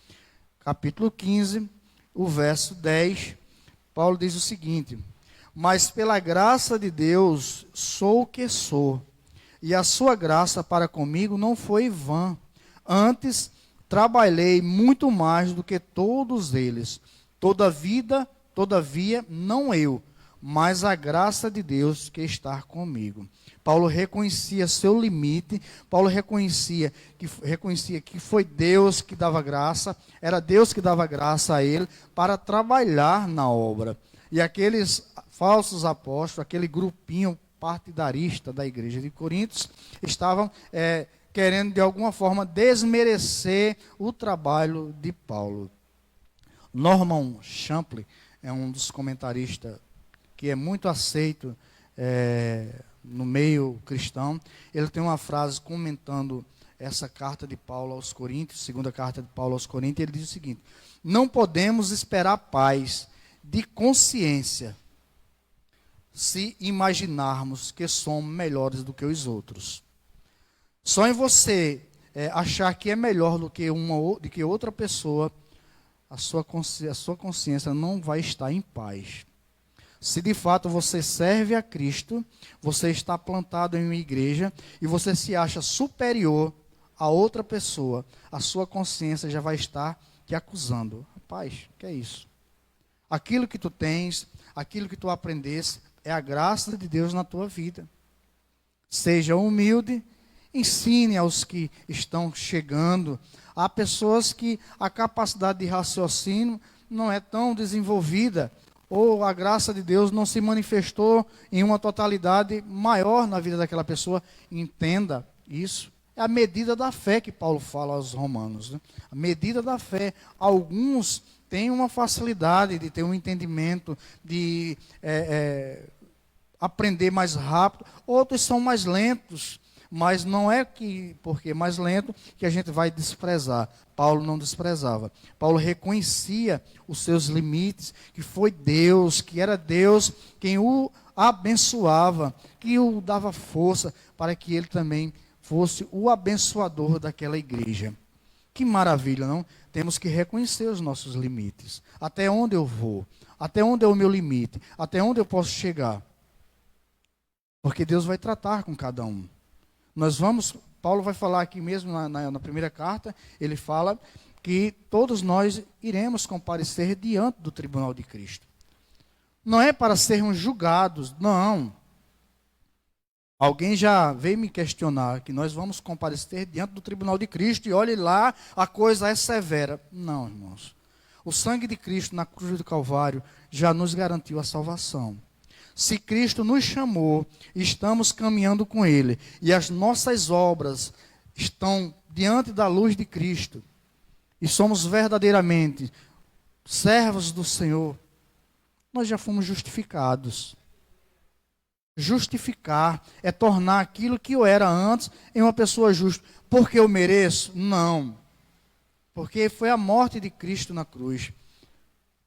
capítulo 15, o verso 10, Paulo diz o seguinte: mas pela graça de Deus sou o que sou, e a sua graça para comigo não foi vã. Antes trabalhei muito mais do que todos eles. Todavia, não eu, mas a graça de Deus que está comigo. Paulo reconhecia seu limite. Paulo reconhecia que foi Deus que dava graça, era Deus que dava graça a ele para trabalhar na obra. E aqueles falsos apóstolos, aquele grupinho partidarista da igreja de Coríntios, estavam querendo de alguma forma desmerecer o trabalho de Paulo. Norman Champlin é um dos comentaristas que é muito aceito no meio cristão. Ele tem uma frase comentando essa carta de Paulo aos Coríntios, segunda carta de Paulo aos Coríntios, ele diz o seguinte: não podemos esperar paz de consciência se imaginarmos que somos melhores do que os outros. Só em você achar que é melhor do que outra pessoa, a sua consciência não vai estar em paz. Se de fato você serve a Cristo, você está plantado em uma igreja e você se acha superior a outra pessoa, a sua consciência já vai estar te acusando. Rapaz, o que é isso? Aquilo que tu tens, aquilo que tu aprendeste, é a graça de Deus na tua vida. Seja humilde, ensine aos que estão chegando. Há pessoas que a capacidade de raciocínio não é tão desenvolvida, ou a graça de Deus não se manifestou em uma totalidade maior na vida daquela pessoa. Entenda isso. É a medida da fé que Paulo fala aos romanos, né? A medida da fé. Alguns têm uma facilidade de ter um entendimento, de aprender mais rápido. Outros são mais lentos. Mas não é porque é mais lento que a gente vai desprezar. Paulo não desprezava. Paulo reconhecia os seus limites, que foi Deus, que era Deus quem o abençoava, que o dava força para que ele também fosse o abençoador daquela igreja. Que maravilha, não? Temos que reconhecer os nossos limites. Até onde eu vou? Até onde é o meu limite? Até onde eu posso chegar? Porque Deus vai tratar com cada um. Paulo vai falar aqui mesmo na primeira carta, ele fala que todos nós iremos comparecer diante do tribunal de Cristo. Não é para sermos julgados, não. Alguém já veio me questionar que nós vamos comparecer diante do tribunal de Cristo e olhe lá, a coisa é severa. Não, irmãos. O sangue de Cristo na cruz do Calvário já nos garantiu a salvação. Se Cristo nos chamou, estamos caminhando com Ele, e as nossas obras estão diante da luz de Cristo, e somos verdadeiramente servos do Senhor, nós já fomos justificados. Justificar é tornar aquilo que eu era antes em uma pessoa justa. Porque eu mereço? Não. Porque foi a morte de Cristo na cruz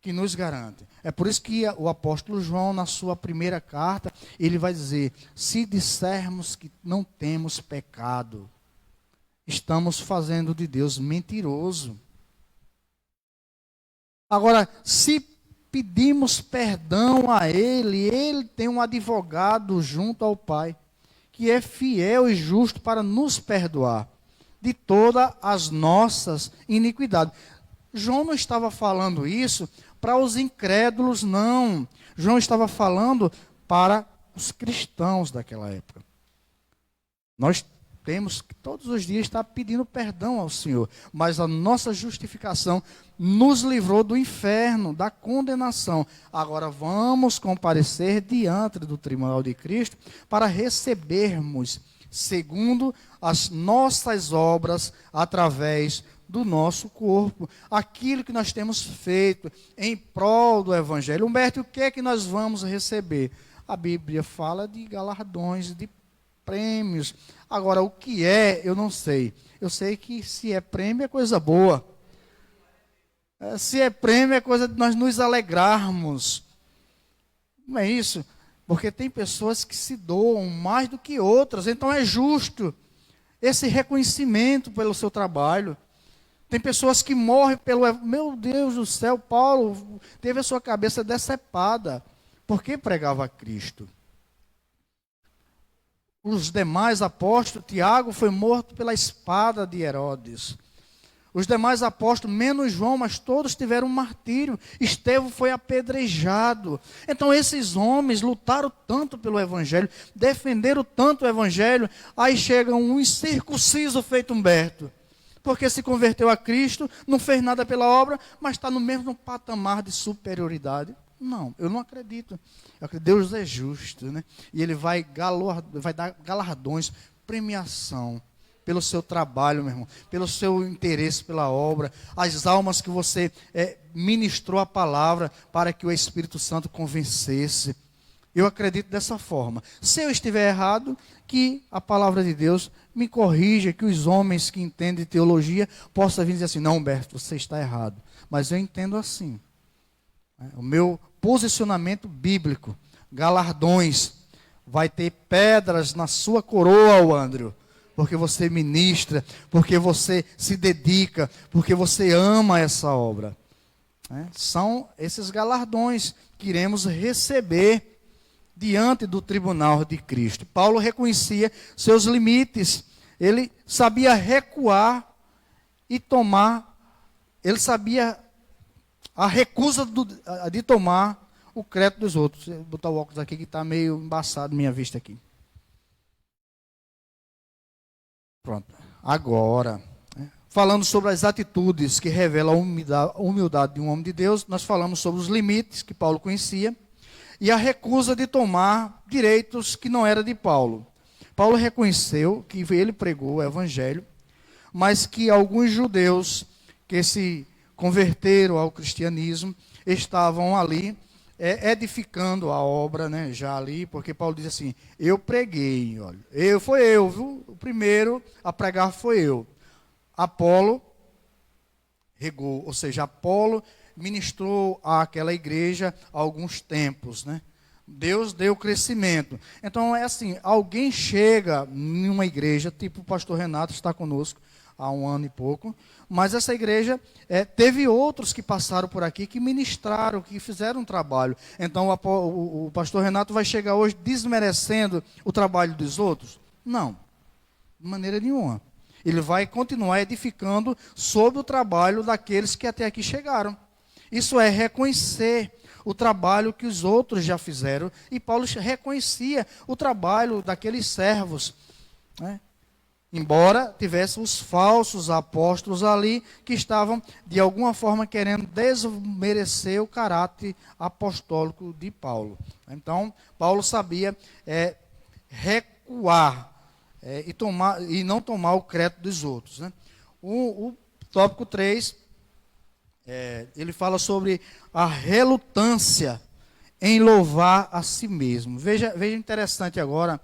que nos garante. É por isso que o apóstolo João, na sua primeira carta, ele vai dizer: se dissermos que não temos pecado, estamos fazendo de Deus mentiroso. Agora, se pedimos perdão a Ele, Ele tem um advogado junto ao Pai, que é fiel e justo para nos perdoar de todas as nossas iniquidades. João não estava falando isso para os incrédulos, não. João estava falando para os cristãos daquela época. Nós temos que todos os dias estar pedindo perdão ao Senhor, mas a nossa justificação nos livrou do inferno, da condenação. Agora vamos comparecer diante do tribunal de Cristo para recebermos, segundo as nossas obras, através do nosso corpo, aquilo que nós temos feito em prol do Evangelho. Humberto, o que é que nós vamos receber? A Bíblia fala de galardões, de prêmios. Agora, o que é, eu não sei. Eu sei que se é prêmio é coisa boa. Se é prêmio é coisa de nós nos alegrarmos. Não é isso? Porque tem pessoas que se doam mais do que outras. Então é justo esse reconhecimento pelo seu trabalho. Tem pessoas que morrem pelo... Meu Deus do céu, Paulo teve a sua cabeça decepada. Porque pregava a Cristo. Os demais apóstolos, Tiago foi morto pela espada de Herodes. Os demais apóstolos, menos João, mas todos tiveram um martírio. Estevão foi apedrejado. Então esses homens lutaram tanto pelo Evangelho, defenderam tanto o Evangelho, aí chega um incircunciso feito Humberto. Porque se converteu a Cristo, não fez nada pela obra, mas está no mesmo patamar de superioridade. Não, eu não acredito. Eu acredito que Deus é justo, né? E Ele vai dar galardões, premiação pelo seu trabalho, meu irmão, pelo seu interesse pela obra, as almas que você ministrou a palavra para que o Espírito Santo convencesse. Eu acredito dessa forma. Se eu estiver errado, que a palavra de Deus me corrija, que os homens que entendem teologia possam vir dizer assim, não, Humberto, você está errado. Mas eu entendo assim. O meu posicionamento bíblico, galardões, vai ter pedras na sua coroa, André, porque você ministra, porque você se dedica, porque você ama essa obra. São esses galardões que iremos receber diante do tribunal de Cristo. Paulo reconhecia seus limites, ele sabia recuar e tomar, ele sabia a recusa de tomar o crédito dos outros. Vou botar o óculos aqui que está meio embaçado minha vista aqui. Pronto. Agora, falando sobre as atitudes que revelam a humildade de um homem de Deus, nós falamos sobre os limites que Paulo conhecia e a recusa de tomar direitos que não era de Paulo. Paulo reconheceu que ele pregou o evangelho, mas que alguns judeus que se converteram ao cristianismo estavam ali edificando a obra, né, já ali, porque Paulo diz assim, eu preguei, olha, viu? O primeiro a pregar foi eu. Apolo regou, ou seja, Apolo ministrou àquela igreja há alguns tempos, né? Deus deu crescimento. Então é assim, alguém chega em uma igreja, tipo o pastor Renato está conosco há 1 ano e pouco, mas essa igreja teve outros que passaram por aqui, que ministraram, que fizeram um trabalho. Então o pastor Renato vai chegar hoje desmerecendo o trabalho dos outros? Não, de maneira nenhuma. Ele vai continuar edificando sobre o trabalho daqueles que até aqui chegaram. Isso é reconhecer o trabalho que os outros já fizeram. E Paulo reconhecia o trabalho daqueles servos, né? Embora tivesse os falsos apóstolos ali, que estavam, de alguma forma, querendo desmerecer o caráter apostólico de Paulo. Então, Paulo sabia recuar e não tomar o crédito dos outros, né? O tópico 3, ele fala sobre a relutância em louvar a si mesmo. Veja interessante agora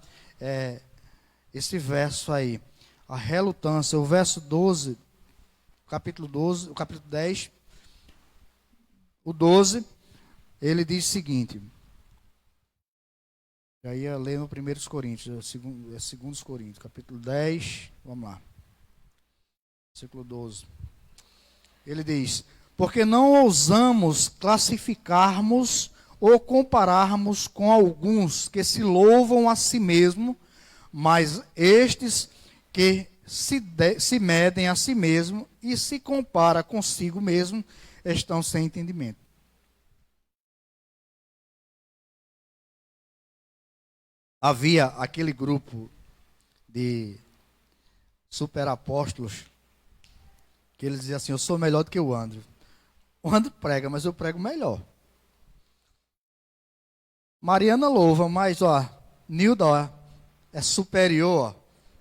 esse verso aí. A relutância, o verso 12, capítulo 12, o capítulo 10, o 12, ele diz o seguinte. Já ia ler no 1 Coríntios, 2 Coríntios, capítulo 10, vamos lá. Versículo 12. Ele diz, porque não ousamos classificarmos ou compararmos com alguns que se louvam a si mesmo, mas estes que se medem a si mesmo e se compara consigo mesmo, estão sem entendimento. Havia aquele grupo de superapóstolos que eles diziam assim, eu sou melhor do que o André. O André prega, mas eu prego melhor. Mariana louva, mas Nilda é superior,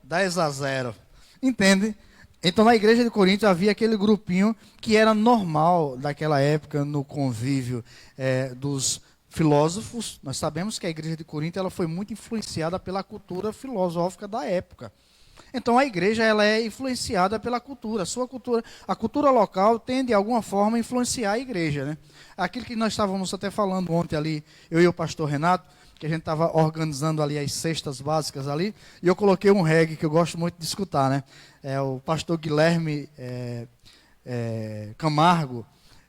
10-0. Entende? Então na igreja de Corinto havia aquele grupinho que era normal daquela época no convívio dos filósofos. Nós sabemos que a igreja de Corinto ela foi muito influenciada pela cultura filosófica da época. Então a igreja ela é influenciada pela cultura, a cultura local tende de alguma forma a influenciar a igreja, né? Aquilo que nós estávamos até falando ontem ali, eu e o pastor Renato, que a gente estava organizando ali as cestas básicas ali, e eu coloquei um reggae que eu gosto muito de escutar, né? O pastor Guilherme Camargo,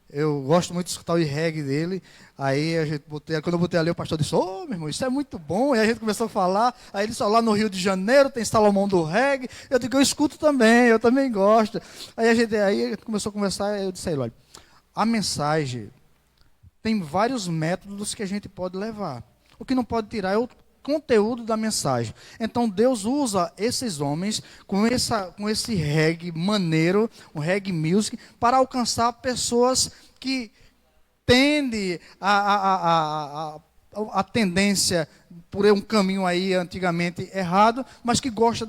eu gosto muito de escutar o reggae dele. Aí a gente quando eu botei ali, o pastor disse, meu irmão, isso é muito bom. E a gente começou a falar. Aí ele disse, lá no Rio de Janeiro tem Salomão do reggae. Eu digo, eu escuto também, eu também gosto. Aí a gente começou a conversar, eu disse, olha, a mensagem tem vários métodos que a gente pode levar. O que não pode tirar é o conteúdo da mensagem. Então Deus usa esses homens com esse reggae maneiro, um reggae music, para alcançar pessoas que tendem a a tendência por um caminho aí antigamente errado, mas que gosta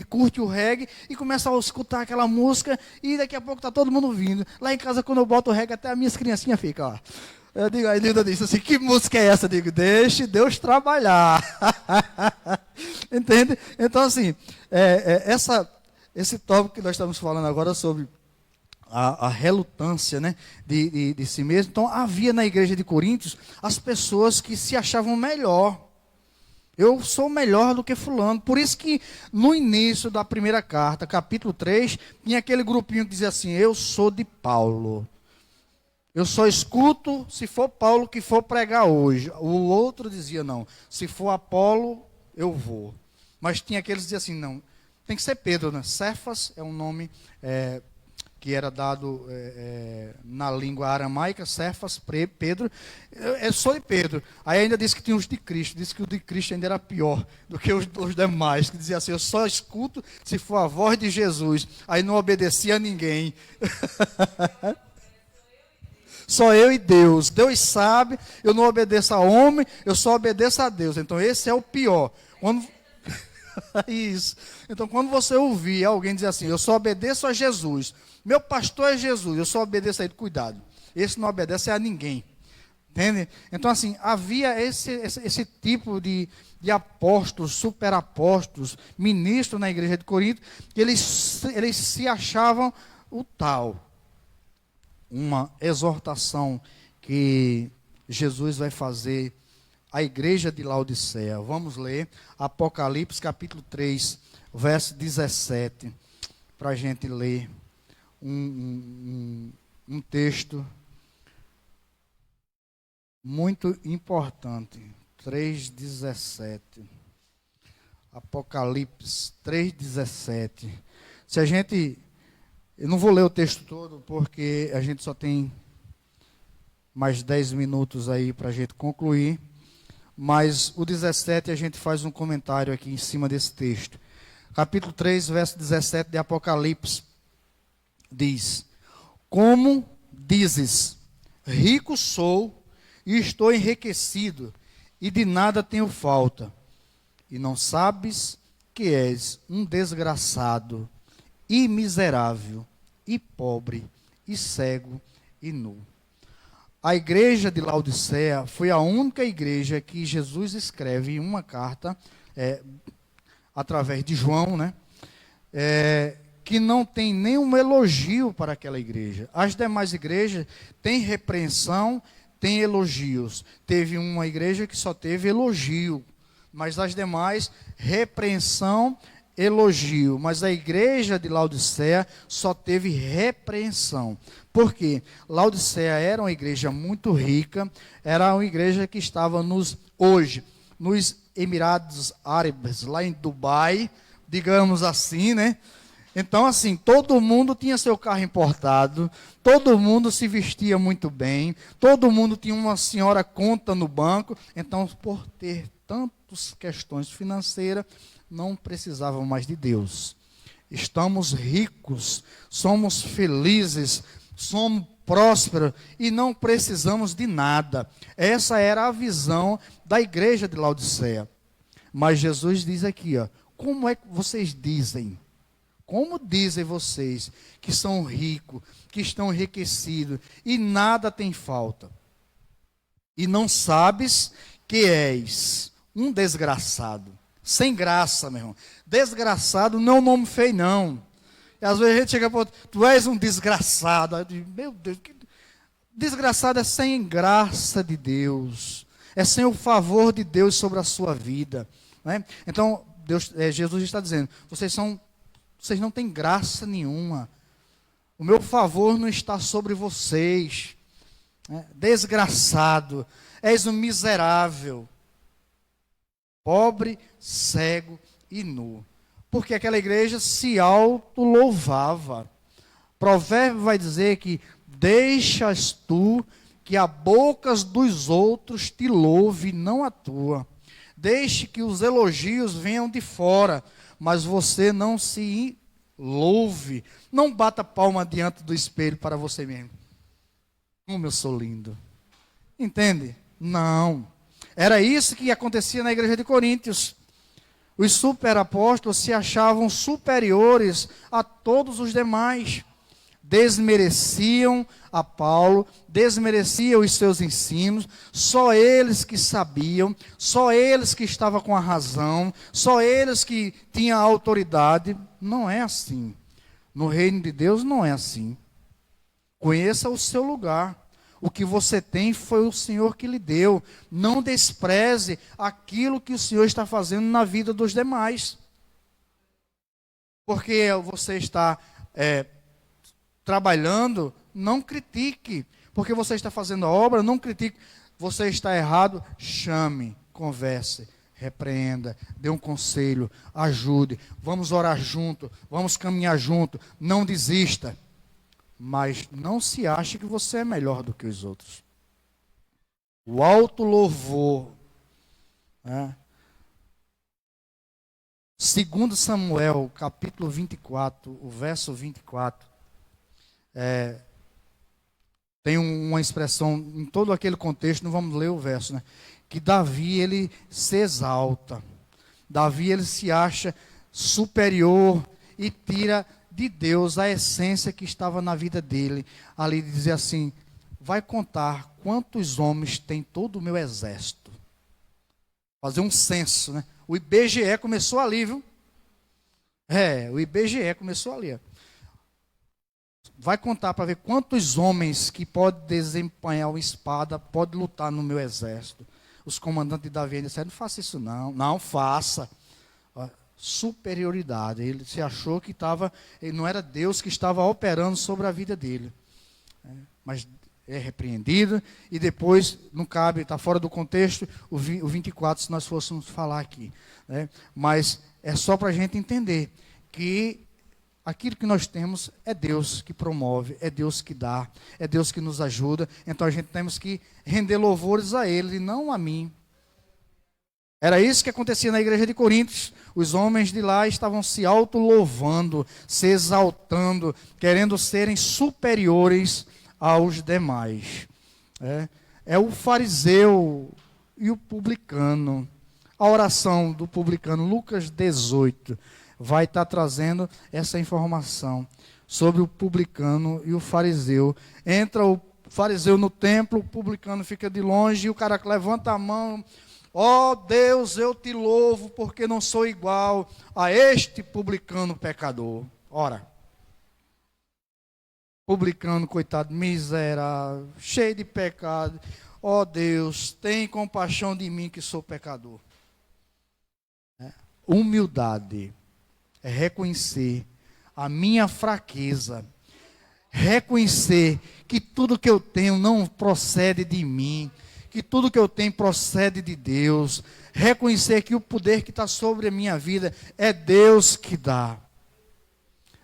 curte o reggae e começa a escutar aquela música e daqui a pouco está todo mundo vindo. Lá em casa, quando eu boto o reggae, até as minhas criancinhas ficam, ó. Eu digo, aí Linda disse assim, que música é essa? Eu digo, deixe Deus trabalhar. Entende? Então, assim, esse tópico que nós estamos falando agora sobre a relutância, né, de si mesmo. Então, havia na igreja de Coríntios as pessoas que se achavam melhor. Eu sou melhor do que fulano. Por isso que no início da primeira carta, capítulo 3, tinha aquele grupinho que dizia assim, eu sou de Paulo. Eu só escuto se for Paulo que for pregar hoje. O outro dizia, não, se for Apolo, eu vou. Mas tinha aqueles que diziam assim, não, tem que ser Pedro, né? Cefas é um nome que era dado na língua aramaica, Cefas, Pedro, eu sou de Pedro. Aí ainda disse que tinha os de Cristo, disse que o de Cristo ainda era pior do que os demais, que dizia assim, eu só escuto se for a voz de Jesus. Aí não obedecia a ninguém. Só eu e Deus. Deus sabe, eu não obedeço a homem, eu só obedeço a Deus. Então esse é o pior. Isso. Então quando você ouvir alguém dizer assim, eu só obedeço a Jesus, meu pastor é Jesus, eu só obedeço a ele, cuidado. Esse não obedece a ninguém. Entende? Então assim, havia esse tipo de apóstolos, superapóstolos, ministros na igreja de Corinto, que eles se achavam o tal. Uma exortação que Jesus vai fazer à igreja de Laodiceia. Vamos ler Apocalipse capítulo 3, verso 17, para a gente ler um texto muito importante. 3,17. Apocalipse 3,17. Se a gente... Eu não vou ler o texto todo, porque a gente só tem mais 10 minutos aí para a gente concluir. Mas o 17 a gente faz um comentário aqui em cima desse texto. Capítulo 3, verso 17 de Apocalipse. Diz, como dizes, rico sou e estou enriquecido, e de nada tenho falta. E não sabes que és um desgraçado, e miserável, e pobre, e cego, e nu. A igreja de Laodiceia foi a única igreja que Jesus escreve em uma carta, através de João, né? Que não tem nenhum elogio para aquela igreja. As demais igrejas têm repreensão, têm elogios. Teve uma igreja que só teve elogio, mas as demais, repreensão, elogio, mas a igreja de Laodiceia só teve repreensão. Por quê? Laodiceia era uma igreja muito rica, era uma igreja que estava nos Emirados Árabes, lá em Dubai, digamos assim, né? Então, assim, todo mundo tinha seu carro importado, todo mundo se vestia muito bem, todo mundo tinha uma senhora conta no banco. Então, por ter tantas questões financeiras, não precisavam mais de Deus. Estamos ricos, somos felizes, somos prósperos e não precisamos de nada. Essa era a visão da igreja de Laodiceia. Mas Jesus diz aqui, ó, como é que vocês dizem? Como dizem vocês que são ricos, que estão enriquecidos e nada tem falta? E não sabes que és um desgraçado. Sem graça, meu irmão. Desgraçado não é um nome feio, não. E às vezes a gente chega para outro, tu és um desgraçado. Eu digo, meu Deus, desgraçado é sem graça de Deus. É sem o favor de Deus sobre a sua vida. Né? Então, Jesus está dizendo, vocês não têm graça nenhuma. O meu favor não está sobre vocês. Né? Desgraçado. És um miserável. Pobre, cego e nu. Porque aquela igreja se auto-louvava. Provérbio vai dizer que deixas tu que a boca dos outros te louve, não a tua. Deixe que os elogios venham de fora, mas você não se louve. Não bata palma diante do espelho para você mesmo. Como eu sou lindo. Entende? Não. Era isso que acontecia na igreja de Coríntios. Os superapóstolos se achavam superiores a todos os demais. Desmereciam a Paulo, desmereciam os seus ensinos, só eles que sabiam, só eles que estavam com a razão, só eles que tinham a autoridade. Não é assim. No reino de Deus não é assim. Conheça o seu lugar. O que você tem foi o Senhor que lhe deu. Não despreze aquilo que o Senhor está fazendo na vida dos demais. Porque você está trabalhando, não critique. Porque você está fazendo a obra, não critique. Você está errado, chame, converse, repreenda, dê um conselho, ajude. Vamos orar junto, vamos caminhar junto. Não desista. Mas não se ache que você é melhor do que os outros. O alto louvor. Segundo Samuel, capítulo 24, o verso 24. Tem uma expressão, em todo aquele contexto, não vamos ler o verso, né? Que Davi, ele se exalta. Davi, ele se acha superior e tira de Deus a essência que estava na vida dele. Ali dizer assim, vai contar quantos homens tem todo o meu exército. Fazer um censo, né? O IBGE começou ali, viu? O IBGE começou ali. Ó. Vai contar para ver quantos homens que podem desempenhar uma espada, podem lutar no meu exército. Os comandantes de Davi disseram, não faça isso não. Não, faça. Superioridade. Ele se achou que não era Deus que estava operando sobre a vida dele. Mas é repreendido e depois não cabe, está fora do contexto, o 24, se nós fôssemos falar aqui. Mas é só para a gente entender que aquilo que nós temos é Deus que promove, é Deus que dá, é Deus que nos ajuda. Então a gente temos que render louvores a Ele e não a mim. Era isso que acontecia na igreja de Coríntios. Os homens de lá estavam se auto-louvando, se exaltando, querendo serem superiores aos demais. É o fariseu e o publicano. A oração do publicano, Lucas 18, vai estar trazendo essa informação sobre o publicano e o fariseu. Entra o fariseu no templo, o publicano fica de longe e o cara levanta a mão. Ó Deus, eu te louvo porque não sou igual a este publicano pecador. Ora, publicano, coitado, miserável, cheio de pecado. Ó Deus, tem compaixão de mim que sou pecador. Humildade é reconhecer a minha fraqueza. Reconhecer que tudo que eu tenho não procede de mim. Que tudo que eu tenho procede de Deus. Reconhecer que o poder que está sobre a minha vida é Deus que dá.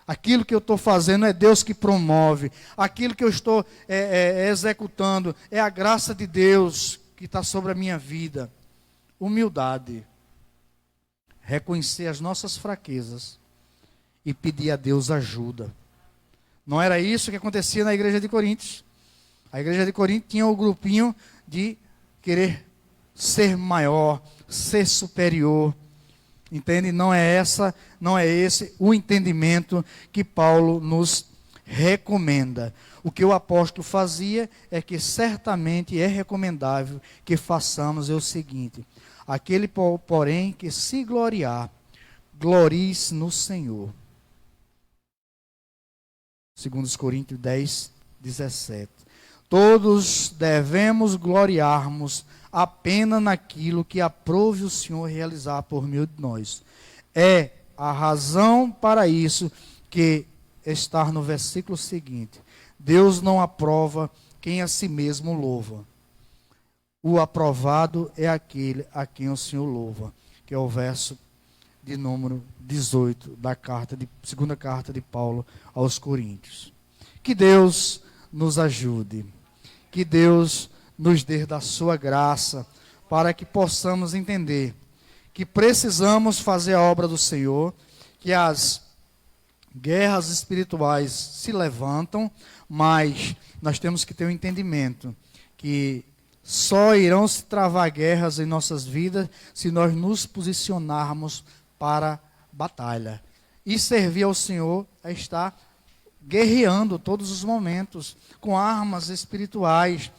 Aquilo que eu estou fazendo é Deus que promove. Aquilo que eu estou executando é a graça de Deus que está sobre a minha vida. Humildade. Reconhecer as nossas fraquezas e pedir a Deus ajuda. Não era isso que acontecia na igreja de Coríntios. A igreja de Coríntios tinha o grupinho de querer ser maior, ser superior. Entende? Não é esse o entendimento que Paulo nos recomenda. O que o apóstolo fazia é que certamente é recomendável que façamos o seguinte: aquele, porém, que se gloriar, glorie-se no Senhor. 2 Coríntios 10, 17. Todos devemos gloriarmos apenas naquilo que aprove o Senhor realizar por meio de nós. É a razão para isso que está no versículo seguinte. Deus não aprova quem a si mesmo louva. O aprovado é aquele a quem o Senhor louva, que é o verso de número 18 da segunda carta de Paulo aos Coríntios. Que Deus nos ajude, que Deus nos dê da sua graça, para que possamos entender que precisamos fazer a obra do Senhor, que as guerras espirituais se levantam, mas nós temos que ter um entendimento que Só irão se travar guerras em nossas vidas se nós nos posicionarmos para a batalha. E servir ao Senhor é estar guerreando todos os momentos, com armas espirituais,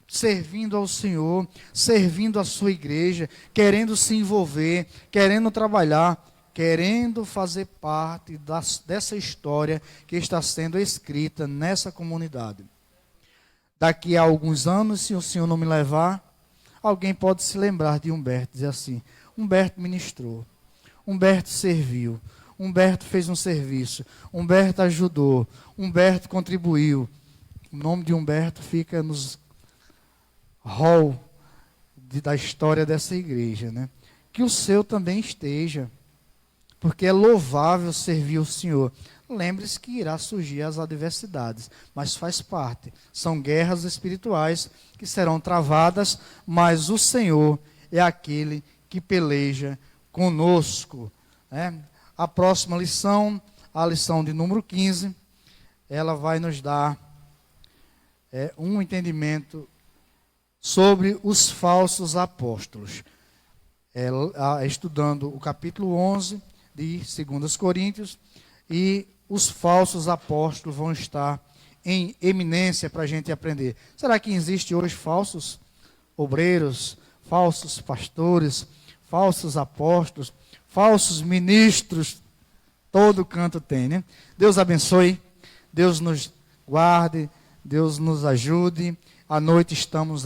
servindo ao Senhor, servindo a sua igreja, querendo se envolver, querendo trabalhar, querendo fazer parte dessa história que está sendo escrita nessa comunidade. Daqui a alguns anos, se o Senhor não me levar, alguém pode se lembrar de Humberto, dizer assim: Humberto ministrou, Humberto serviu, Humberto fez um serviço, Humberto ajudou, Humberto contribuiu. O nome de Humberto fica nos hall da história dessa igreja, né? Que o seu também esteja, porque é louvável servir o Senhor. Lembre-se que irá surgir as adversidades, mas faz parte. São guerras espirituais que serão travadas, mas o Senhor é aquele que peleja conosco, né? A próxima lição, a lição de número 15, ela vai nos dar um entendimento sobre os falsos apóstolos. Estudando o capítulo 11 de 2 Coríntios, e os falsos apóstolos vão estar em eminência para a gente aprender. Será que existe hoje falsos obreiros, falsos pastores, falsos apóstolos, falsos ministros? Todo canto tem, né? Deus abençoe, Deus nos guarde, Deus nos ajude. À noite estamos aí.